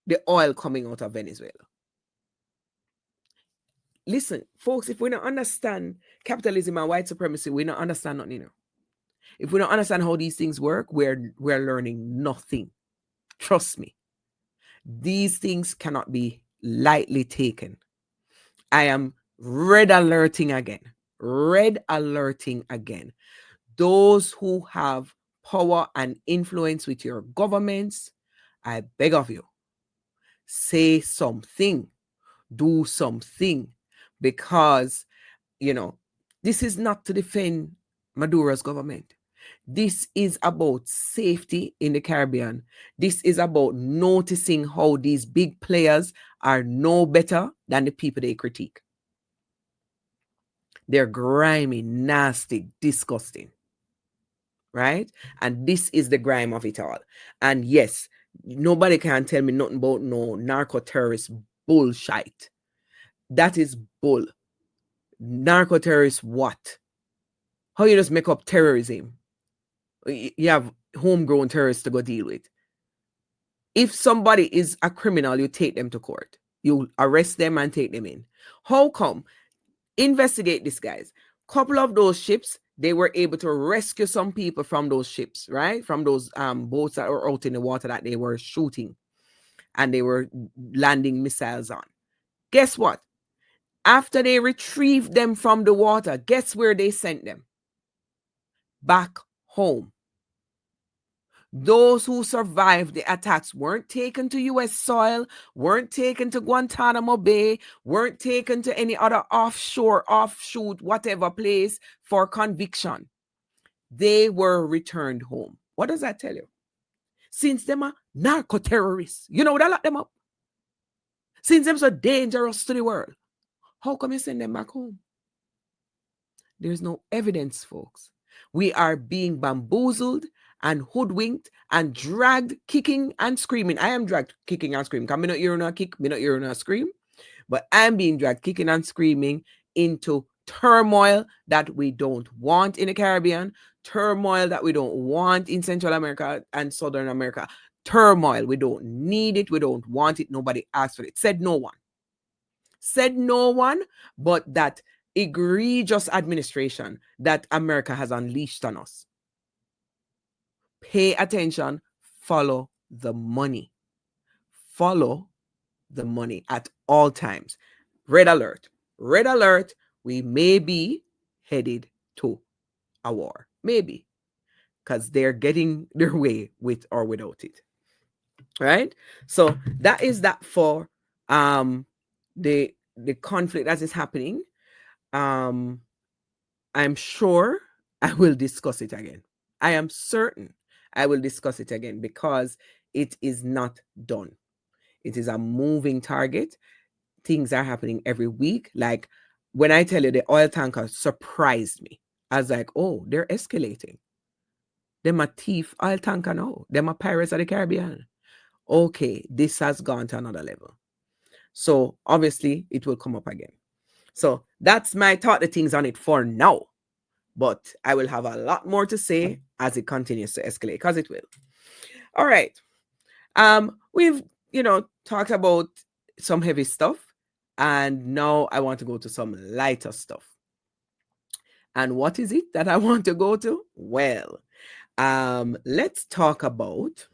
[SPEAKER 1] the oil coming out of Venezuela. Listen, folks, if we don't understand capitalism and white supremacy, we don't understand nothing, you know. If we don't understand how these things work, we're learning nothing. Trust me. These things cannot be lightly taken. I am red alerting again. Red alerting again. Those who have power and influence with your governments, I beg of you, say something, do something, because, you know, this is not to defend Maduro's government. This is about safety in the Caribbean. This is about noticing how these big players are no better than the people they critique. They're grimy, nasty, disgusting. Right? And this is the grime of it all. And yes, nobody can tell me nothing about no narco-terrorist bullshit. That is bull. Narco-terrorist what? How you just make up terrorism? You have homegrown terrorists to go deal with. If somebody is a criminal, you take them to court. You arrest them and take them in. How come? Investigate this, guys. Couple of those ships, they were able to rescue some people from those ships, right? From those boats that were out in the water that they were shooting and they were landing missiles on. Guess what? After they retrieved them from the water, guess where they sent them? Back home. Those who survived the attacks weren't taken to U.S. soil, weren't taken to Guantanamo Bay, weren't taken to any other offshore, offshoot, whatever place for conviction. They were returned home. What does that tell you? Since them are narco-terrorists, you know what I lock them up? Since them so dangerous to the world, how come you send them back home? There's no evidence, folks. We are being bamboozled and hoodwinked and dragged, kicking and screaming. I am dragged, kicking and screaming. I'm not hearing a kick, I'm not hearing a scream, but I'm being dragged, kicking and screaming into turmoil that we don't want in the Caribbean, turmoil that we don't want in Central America and Southern America. Turmoil, we don't need it, we don't want it, nobody asked for it. Said no one. Said no one, but that egregious administration that America has unleashed on us. Pay attention, follow the money. Follow the money at all times. Red alert. Red alert. We may be headed to a war. Maybe. Because they're getting their way with or without it. Right? So that is that for the conflict that is happening. I'm sure I will discuss it again. I am certain I will discuss it again because it is not done. It is a moving target. Things are happening every week. Like when I tell you the oil tanker surprised me. I was like, oh, they're escalating. Them a thief oil tanker now. Them a pirates of the Caribbean. Okay, this has gone to another level. So obviously it will come up again. So that's my thought, the things on it for now. But I will have a lot more to say as it continues to escalate, because it will. All right. We've, talked about some heavy stuff, and now I want to go to some lighter stuff. And what is it that I want to go to? Well, let's talk about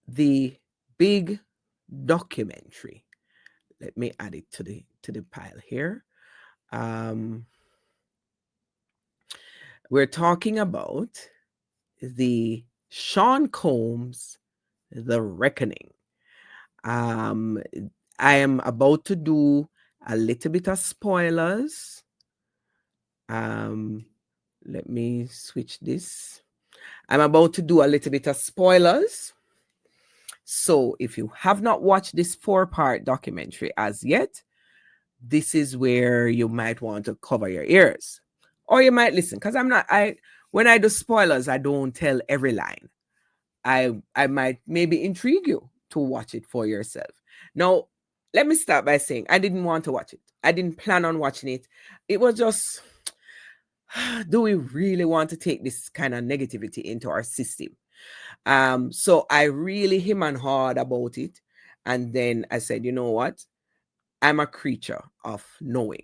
[SPEAKER 1] the big documentary. Let me add it to the pile here. We're talking about the Sean Combs The Reckoning. I am about to do a little bit of spoilers. Let me switch this. I'm about to do a little bit of spoilers. So if you have not watched this 4-part documentary as yet, this is where you might want to cover your ears. Or you might listen, because when I do spoilers, I don't tell every line. I might maybe intrigue you to watch it for yourself. Now, let me start by saying I didn't want to watch it. I didn't plan on watching it. It was just, do we really want to take this kind of negativity into our system? So I really him and hawed about it. And then I said, you know what? I'm a creature of knowing.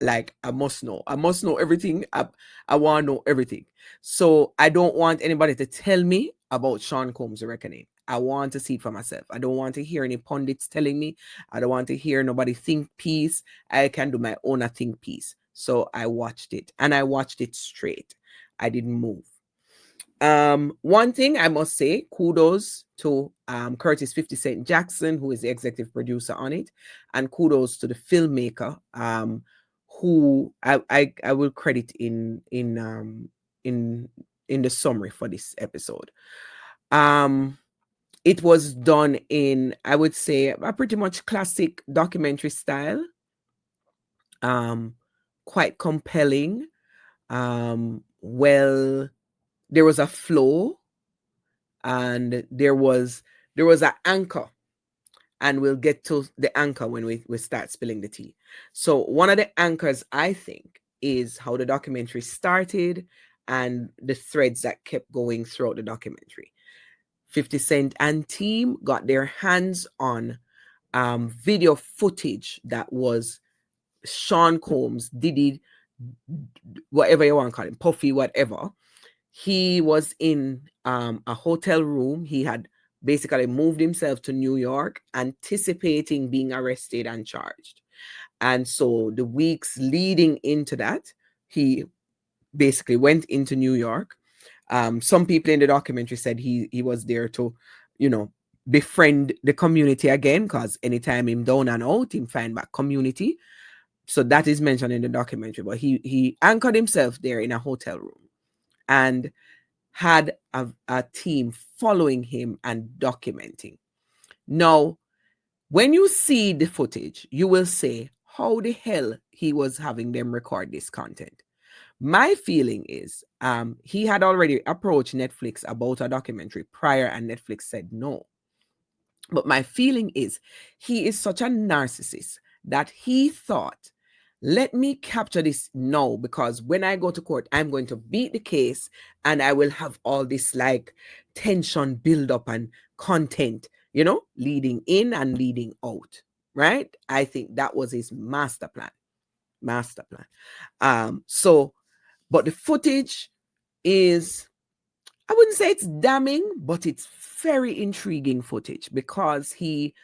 [SPEAKER 1] Like, I must know everything. I want to know everything. So I don't want anybody to tell me about Sean Combs' Reckoning. I want to see it for myself. I don't want to hear any pundits telling me. I don't want to hear nobody think piece. I can do my own think piece. So I watched it, and I watched it straight. I didn't move. One thing I must say, kudos to Curtis 50 Cent Jackson, who is the executive producer on it, and kudos to the filmmaker, who I will credit in the summary for this episode. It was done in, I would say, a pretty much classic documentary style. Quite compelling. Well, there was a flow, and there was an anchor, and we'll get to the anchor when we start spilling the tea. So one of the anchors, I think, is how the documentary started and the threads that kept going throughout the documentary. 50 Cent and team got their hands on video footage that was Sean Combs, Diddy, whatever you want to call him, Puffy, whatever. He was in a hotel room. He had basically moved himself to New York, anticipating being arrested and charged. And so the weeks leading into that, he basically went into New York. Some people in the documentary said he was there to, befriend the community again, because anytime him down and out, him find back community. So that is mentioned in the documentary. But he anchored himself there in a hotel room and had a team following him and documenting. Now, when you see the footage, you will say, how the hell he was having them record this content? My feeling is he had already approached Netflix about a documentary prior, and Netflix said no. But my feeling is he is such a narcissist that he thought, let me capture this now, because when I go to court, I'm going to beat the case and I will have all this like tension build up and content, leading in and leading out, right? I think that was his master plan. But the footage is, I wouldn't say it's damning, but it's very intriguing footage, because he,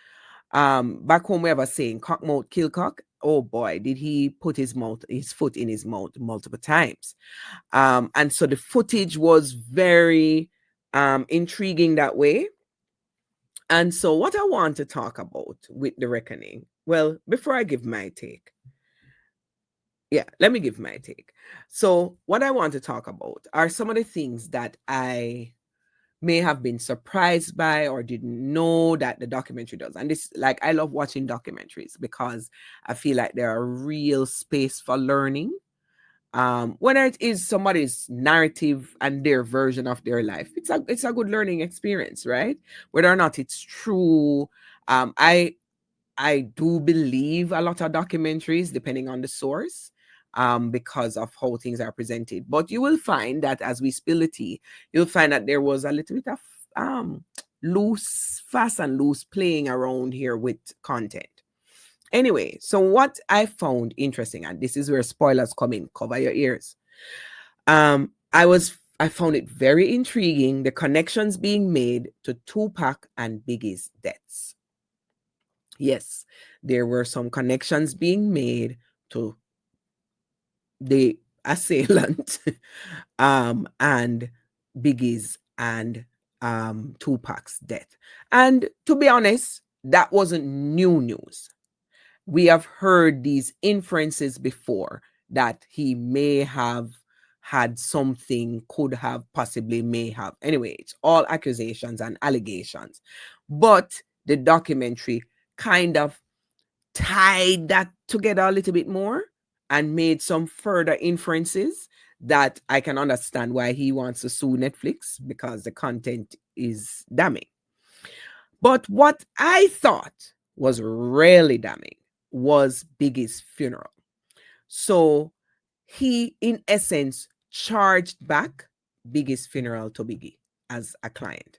[SPEAKER 1] back home we have a saying, cock mouth kill cock. Oh boy, did he put his foot in his mouth multiple times. And so the footage was very intriguing that way. And so what I want to talk about with The Reckoning, well, before I give my take, let me give my take. So what I want to talk about are some of the things that I may have been surprised by or didn't know that the documentary does. And this, like, I love watching documentaries because I feel like they're a real space for learning. Whether it is somebody's narrative and their version of their life, it's a good learning experience, right? Whether or not it's true. I do believe a lot of documentaries, depending on the source, because of how things are presented. But you will find that as we spill the tea, you'll find that there was a little bit of fast and loose playing around here with content. Anyway, so what I found interesting, and this is where spoilers come in, cover your ears. I found it very intriguing, the connections being made to Tupac and Biggie's deaths. Yes, there were some connections being made to the assailant and Biggie's and Tupac's death. And to be honest, that wasn't new news. We have heard these inferences before that he may have had something, could have, possibly may have. Anyway, it's all accusations and allegations. But the documentary kind of tied that together a little bit more and made some further inferences that I can understand why he wants to sue Netflix, because the content is damning. But what I thought was really damning was Biggie's funeral. So he, in essence, charged back Biggie's funeral to Biggie as a client.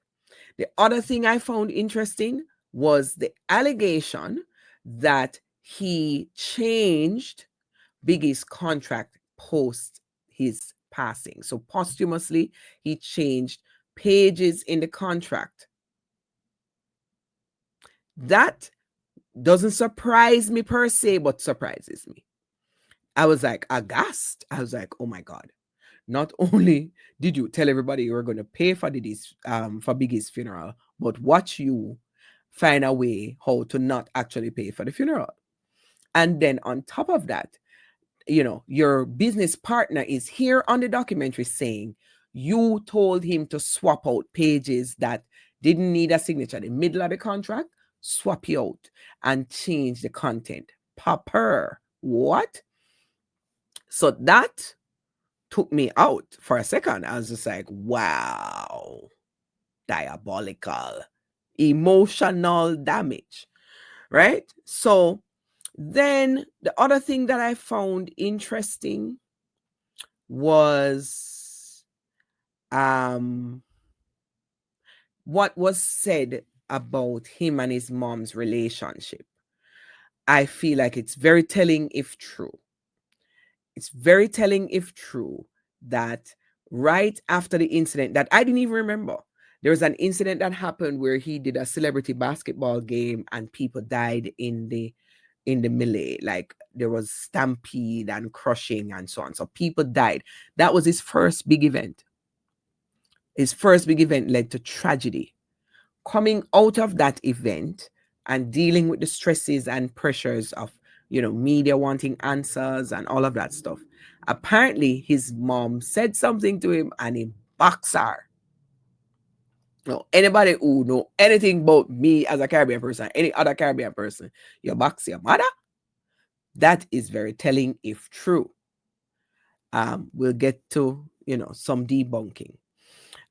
[SPEAKER 1] The other thing I found interesting was the allegation that he changed Biggie's contract post his passing. So posthumously, he changed pages in the contract. That doesn't surprise me per se, but surprises me. I was like aghast. I was like, oh my God. Not only did you tell everybody you were going to pay for Biggie's funeral, but watch you find a way how to not actually pay for the funeral. And then on top of that, your business partner is here on the documentary saying you told him to swap out pages that didn't need a signature in the middle of the contract, swap you out and change the content. Papa, what? So that took me out for a second. I was just like, wow, diabolical, emotional damage, right? So then the other thing that I found interesting was what was said about him and his mom's relationship. I feel like it's very telling if true. It's very telling if true that right after the incident that I didn't even remember, there was an incident that happened where he did a celebrity basketball game and people died in the melee. Like there was stampede and crushing and so on. So people died. That was his first big event. His first big event led to tragedy. Coming out of that event and dealing with the stresses and pressures of media wanting answers and all of that stuff. Apparently, his mom said something to him and he boxed her. Anybody who know anything about me as a Caribbean person, any other Caribbean person, you box your mother. That is very telling if true. We'll get to, some debunking.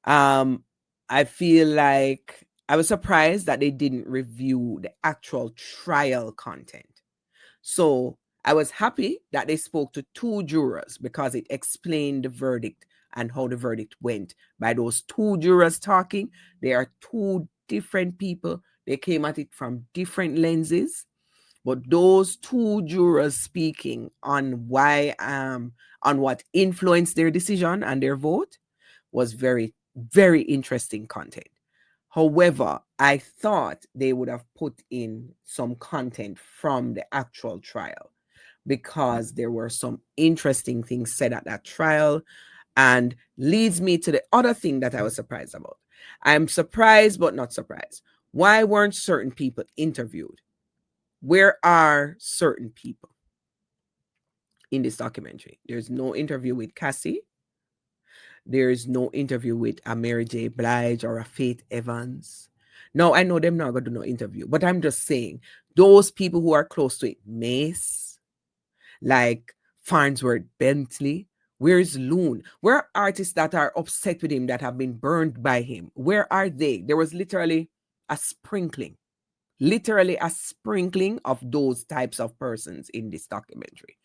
[SPEAKER 1] I feel like I was surprised that they didn't review the actual trial content. So I was happy that they spoke to two jurors because it explained the verdict and how the verdict went. By those two jurors talking, they are two different people. They came at it from different lenses. But those two jurors speaking on why, on what influenced their decision and their vote was very, very interesting content. However, I thought they would have put in some content from the actual trial because there were some interesting things said at that trial, and leads me to the other thing that I was surprised about. I'm surprised, but not surprised. Why weren't certain people interviewed? Where are certain people in this documentary? There's no interview with Cassie. There's no interview with a Mary J. Blige or a Faith Evans. No, I know them not going to do no interview, but I'm just saying those people who are close to it, Mace, like Farnsworth Bentley, where's Loon? Where are artists that are upset with him, that have been burned by him? Where are they? There was literally a sprinkling of those types of persons in this documentary.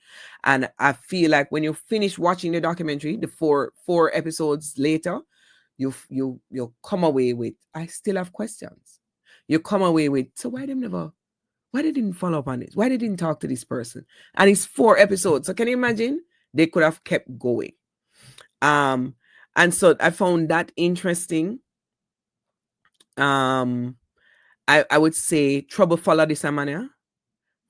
[SPEAKER 1] And I feel like when you finish watching the documentary, the four episodes later, you come away with, I still have questions. You come away with, so why they didn't follow up on this? Why they didn't talk to this person? And it's 4 episodes. So can you imagine? They could have kept going. And so I found that interesting. I would say Trouble followed this manner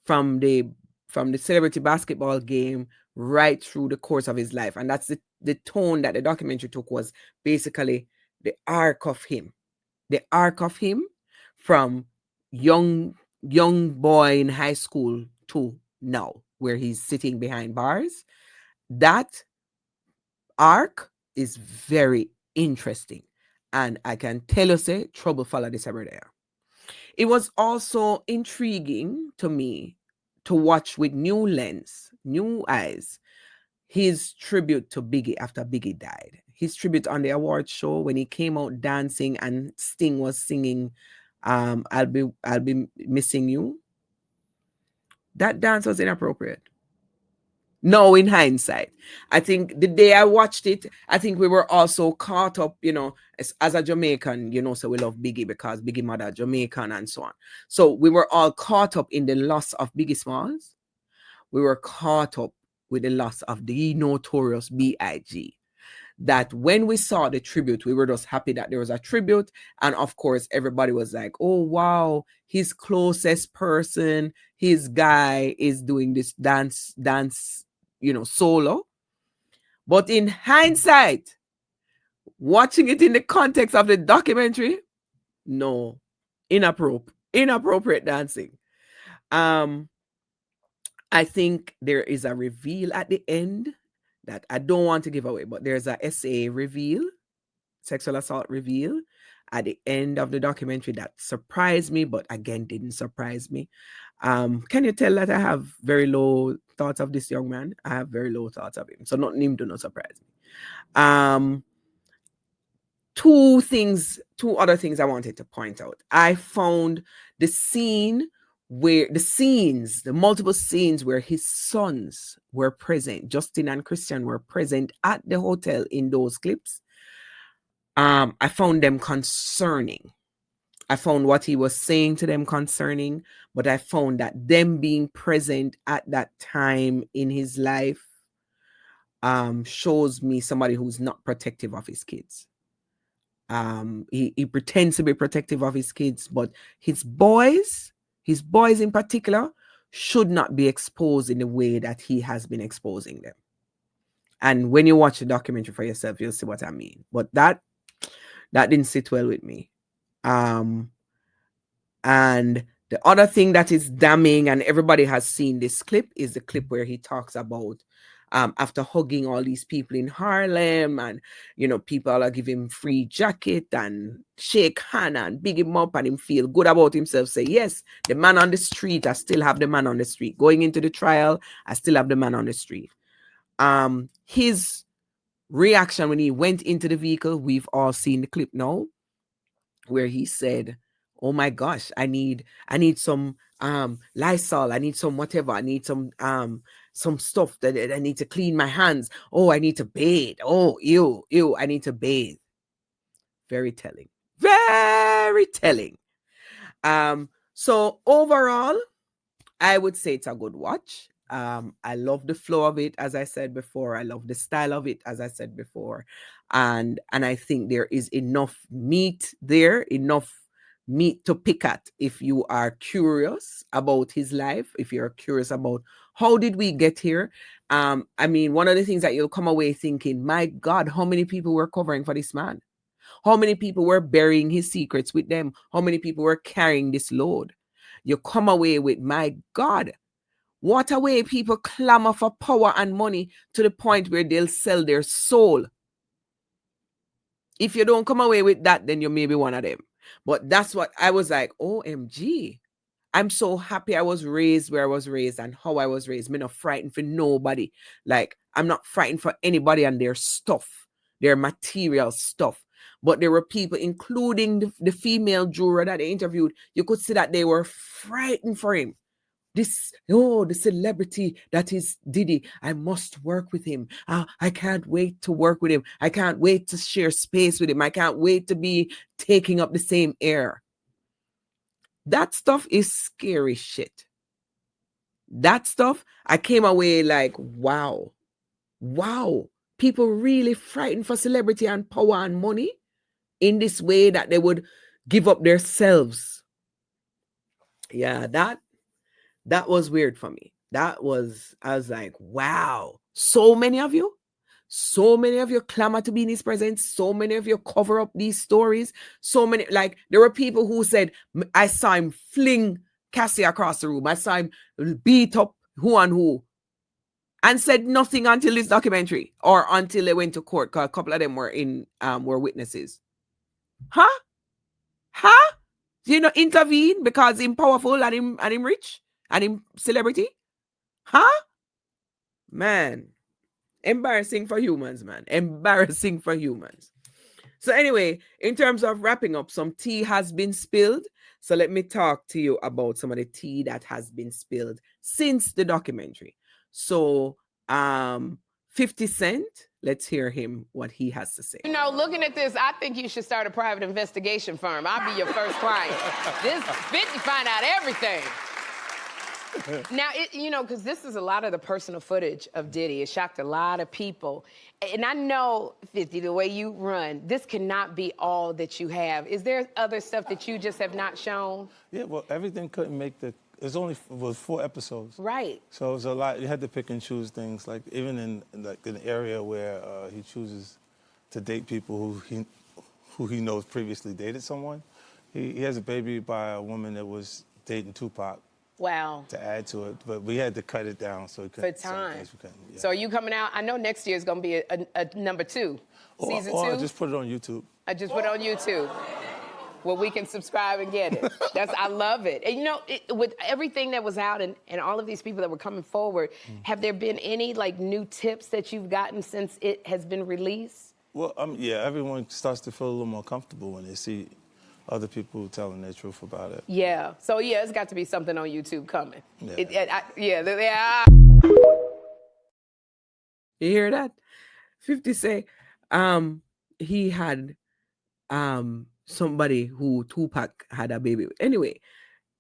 [SPEAKER 1] from the from the celebrity basketball game right through the course of his life. And that's the tone that the documentary took, was basically the arc of him. The arc of him from young boy in high school to now, where he's sitting behind bars. That arc is very interesting. And I can tell you, say, trouble follow this every day. It was also intriguing to me to watch with new lens, new eyes, his tribute to Biggie after Biggie died. His tribute on the award show when he came out dancing and Sting was singing I'll be missing you. That dance was inappropriate. No, in hindsight, I think the day I watched it, I think we were also caught up, as a Jamaican, so we love Biggie because Biggie mother Jamaican and so on. So we were all caught up in the loss of Biggie Smalls. We were caught up with the loss of the notorious B.I.G. That when we saw the tribute, we were just happy that there was a tribute. And of course, everybody was like, oh, wow, his closest person, his guy is doing this dance, solo. But in hindsight, watching it in the context of the documentary, no, inappropriate dancing. I think there is a reveal at the end that I don't want to give away, but there's a SA reveal, sexual assault reveal at the end of the documentary that surprised me, but again, didn't surprise me. Can you tell that I have very low thoughts of this young man? I have very low thoughts of him. So not him do not surprise me. Two other things I wanted to point out. I found the multiple scenes where his sons were present, Justin and Christian were present at the hotel in those clips. I found them concerning. I found what he was saying to them concerning, but I found that them being present at that time in his life shows me somebody who's not protective of his kids. He pretends to be protective of his kids, but his boys in particular should not be exposed in the way that he has been exposing them. And when you watch the documentary for yourself, you'll see what I mean. But that didn't sit well with me. And the other thing that is damning, and everybody has seen this clip, is the clip where he talks about after hugging all these people in Harlem, and people are giving him free jacket and shake hand and big him up and him feel good about himself, say, yes, the man on the street, I still have the man on the street. Going into the trial, I still have the man on the street. His reaction when he went into the vehicle, we've all seen the clip now, where he said, oh my gosh, I need some Lysol, I need some whatever, I need some stuff that I need to clean my hands. Oh, I need to bathe. Oh, ew, I need to bathe. Very telling. Very telling. So overall, I would say it's a good watch. I love the flow of it, as I said before. I love the style of it, as I said before. And I think there is enough meat there, enough meat to pick at if you are curious about his life, if you're curious about how did we get here. I mean, one of the things that you'll come away thinking, my God, how many people were covering for this man? How many people were burying his secrets with them? How many people were carrying this load? You come away with, my God, what a way people clamor for power and money to the point where they'll sell their soul. If you don't come away with that, then you may be one of them. But that's what I was like, OMG. I'm so happy I was raised where I was raised and how I was raised. I'm not frightened for nobody. Like, I'm not frightened for anybody and their stuff, their material stuff. But there were people, including the female juror that they interviewed, you could see that they were frightened for him. The celebrity that is Diddy, I must work with him. I can't wait to work with him. I can't wait to share space with him. I can't wait to be taking up the same air. That stuff is scary shit. That stuff, I came away like, wow. People really frightened for celebrity and power and money in this way that they would give up themselves. Yeah, that was weird for me. I was like, wow, so many of you clamor to be in his presence. So many of you cover up these stories. So many, like, there were people who said, I saw him fling Cassie across the room. I saw him beat up who and who, and said nothing until this documentary or until they went to court, because a couple of them were witnesses. Huh? You know, intervene because him powerful and him rich and him celebrity? Huh? Man. Embarrassing for humans, man. Embarrassing for humans. So anyway, in terms of wrapping up, some tea has been spilled. So let me talk to you about some of the tea that has been spilled since the documentary. So 50 Cent, let's hear him, what he has to say.
[SPEAKER 11] You know, looking at this, I think you should start a private investigation firm. I'll be your first client. This 50 find out everything. Now, you know, because this is a lot of the personal footage of Diddy. It shocked a lot of people. And I know, 50, the way you run, this cannot be all that you have. Is there other stuff that you just have not shown?
[SPEAKER 12] Yeah, well, everything couldn't make the... It was 4 episodes.
[SPEAKER 11] Right.
[SPEAKER 12] So it was a lot. You had to pick and choose things. Like, even in an area where he chooses to date people who he knows previously dated someone. He has a baby by a woman that was dating Tupac.
[SPEAKER 11] Wow.
[SPEAKER 12] To add to it, but we had to cut it down so we couldn't.
[SPEAKER 11] For time.
[SPEAKER 12] Yeah.
[SPEAKER 11] So are you coming out? I know next year is going to be a number 2, season 2.
[SPEAKER 12] Or I just put it on YouTube.
[SPEAKER 11] I just put it on YouTube. Well, we can subscribe and get it. I love it. And you know, with everything that was out and all of these people that were coming forward, have there been any like new tips that you've gotten since it has been released?
[SPEAKER 12] Well, yeah, everyone starts to feel a little more comfortable when they see other people telling their truth about it.
[SPEAKER 11] Yeah. So yeah, it's got to be something on YouTube coming.
[SPEAKER 12] Yeah.
[SPEAKER 11] Yeah.
[SPEAKER 1] You hear that? 50 say, he had somebody who Tupac had a baby with. Anyway,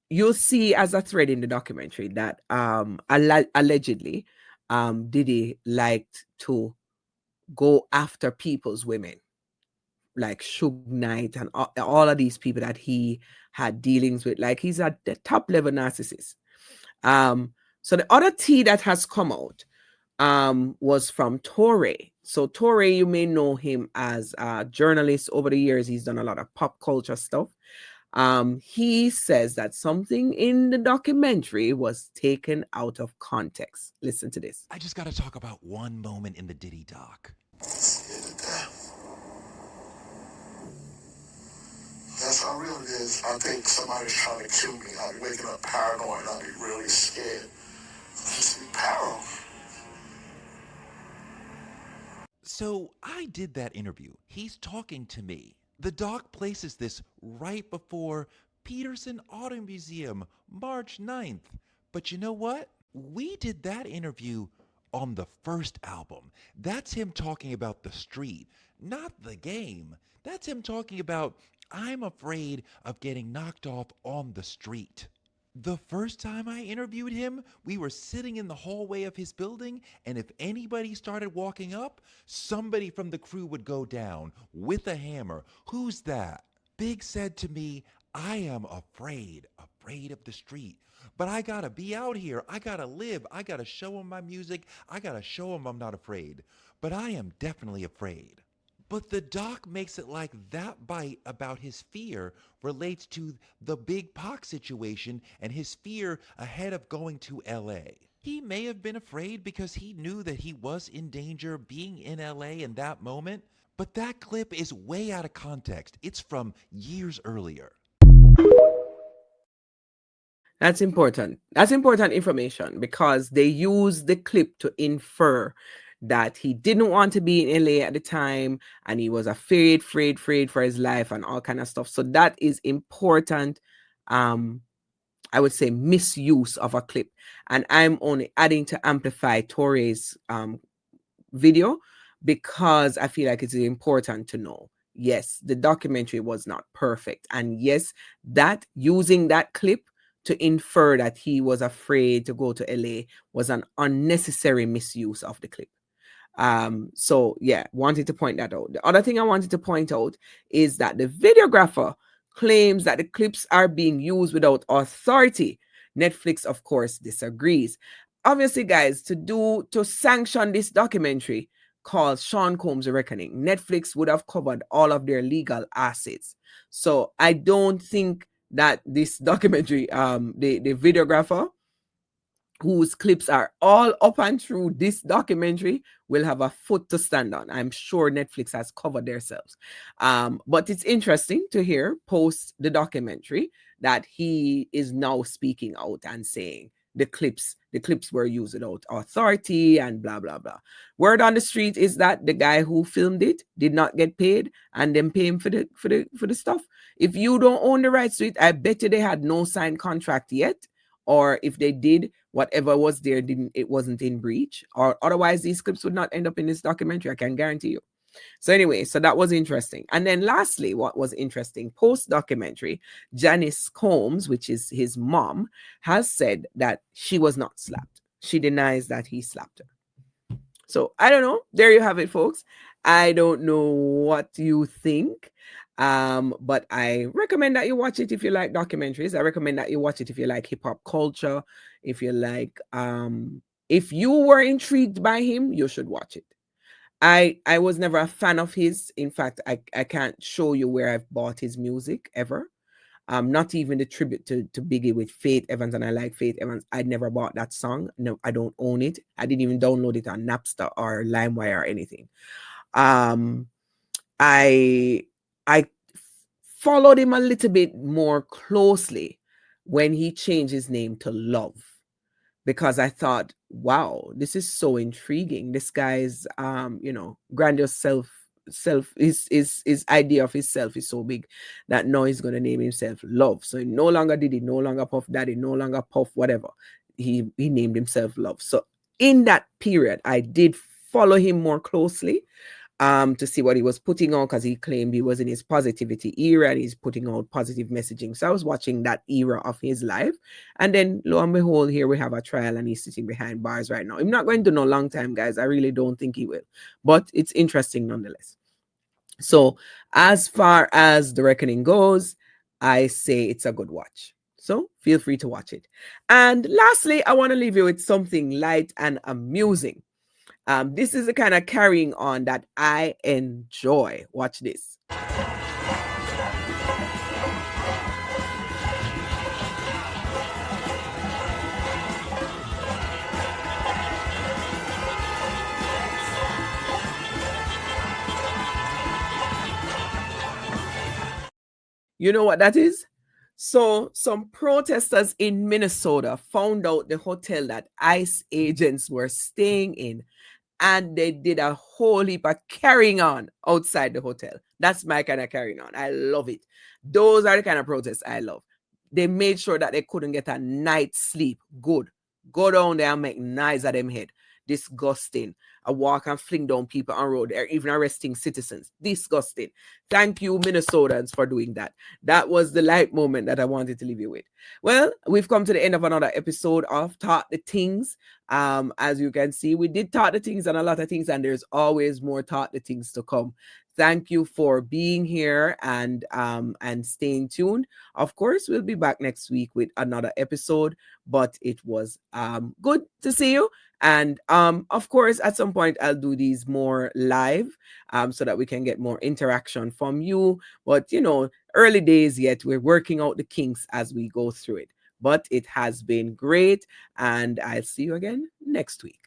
[SPEAKER 1] you'll see as a thread in the documentary that allegedly Diddy liked to go after people's women, like Suge Knight and all of these people that he had dealings with. Like, he's a top level narcissist. So the other tea that has come out was from Torre. So Torre, you may know him as a journalist. Over the years, he's done a lot of pop culture stuff. He says that something in the documentary was taken out of context. Listen to this.
[SPEAKER 13] I just got to talk about one moment in the Diddy doc.
[SPEAKER 14] That's how real it is. I think somebody's trying to kill me. I'll be waking up paranoid. I'll be really scared. Just be paranoid.
[SPEAKER 13] So I did that interview. He's talking to me. The doc places this right before Peterson Auto Museum, March 9th. But you know what? We did that interview on the first album. That's him talking about the street, not the game. That's him talking about, I'm afraid of getting knocked off on the street. The first time I interviewed him, we were sitting in the hallway of his building, and if anybody started walking up, somebody from the crew would go down with a hammer. Who's that? Big said to me, I am afraid of the street. But I gotta be out here. I gotta live. I gotta show him my music. I gotta show him I'm not afraid. But I am definitely afraid. But the doc makes it like that bite about his fear relates to the Big Pac situation and his fear ahead of going to LA. He may have been afraid because he knew that he was in danger being in LA in that moment, but that clip is way out of context. It's from years earlier.
[SPEAKER 1] That's important. That's important information because they use the clip to infer that he didn't want to be in LA at the time and he was afraid for his life and all kind of stuff. So that is important. I would say misuse of a clip. And I'm only adding to amplify Torre's video because I feel like it's important to know. Yes, the documentary was not perfect. And yes, that using that clip to infer that he was afraid to go to LA was an unnecessary misuse of the clip. So yeah, wanted to point that out. The other thing I wanted to point out is that the videographer claims that the clips are being used without authority. Netflix, of course, disagrees. obviously, guys, to sanction this documentary called Sean Combs' The Reckoning, Netflix would have covered all of their legal assets. So I don't think that this documentary, the videographer whose clips are all up and through this documentary will have a foot to stand on. I'm sure Netflix has covered themselves. But it's interesting to hear post the documentary that he is now speaking out and saying the clips were used without authority and blah blah blah. Word on the street is that the guy who filmed it did not get paid and then pay him for the stuff. If you don't own the rights to it, I bet you they had no signed contract yet. Or if they did, whatever was there it wasn't in breach, or otherwise these clips would not end up in this documentary. I can guarantee you. So anyway, so that was interesting. And then lastly, what was interesting, post-documentary, Janice Combs, which is his mom, has said that she was not slapped. She denies that he slapped her. So I don't know. There you have it, folks. I don't know what you think. But I recommend that you watch it if you like documentaries. I recommend that you watch it if you like hip-hop culture. If you like, if you were intrigued by him, you should watch it. I was never a fan of his. In fact, I can't show you where I've bought his music ever. Not even the tribute to Biggie with Faith Evans, and I like Faith Evans. I never bought that song. No, I don't own it. I didn't even download it on Napster or LimeWire or anything. I followed him a little bit more closely when he changed his name to Love, because I thought, wow, this is so intriguing. This guy's grandiose his idea of himself is so big that now he's going to name himself Love. So he no longer Diddy, no longer Puff Daddy, no longer Puff whatever. He named himself Love. So in that period, I did follow him more closely to see what he was putting on, because he claimed he was in his positivity era and he's putting out positive messaging. So I was watching that era of his life, and then lo and behold, here we have a trial and he's sitting behind bars right now. I'm not going to know long time, guys. I really don't think he will, but it's interesting nonetheless. So as far as The Reckoning goes, I say it's a good watch. So feel free to watch it. And lastly, I want to leave you with something light and amusing. This is the kind of carrying on that I enjoy. Watch this. You know what that is? So some protesters in Minnesota found out the hotel that ICE agents were staying in, and they did a whole heap of carrying on outside the hotel. That's my kind of carrying on. I love it. Those are the kind of protests I love. They made sure that they couldn't get a night's sleep. Good. Go down there and make noise at them head. Disgusting. I walk and fling down people on road. They're even arresting citizens. Disgusting. Thank you, Minnesotans, for doing that. That was the light moment that I wanted to leave you with. Well, we've come to the end of another episode of Talk the Tings. As you can see, we did talk the things and a lot of things, and there's always more Talk the Tings to come. Thank you for being here and staying tuned. Of course, we'll be back next week with another episode, but it was good to see you. And of course, at some point, I'll do these more live so that we can get more interaction from you. But, early days yet, we're working out the kinks as we go through it. But it has been great, and I'll see you again next week.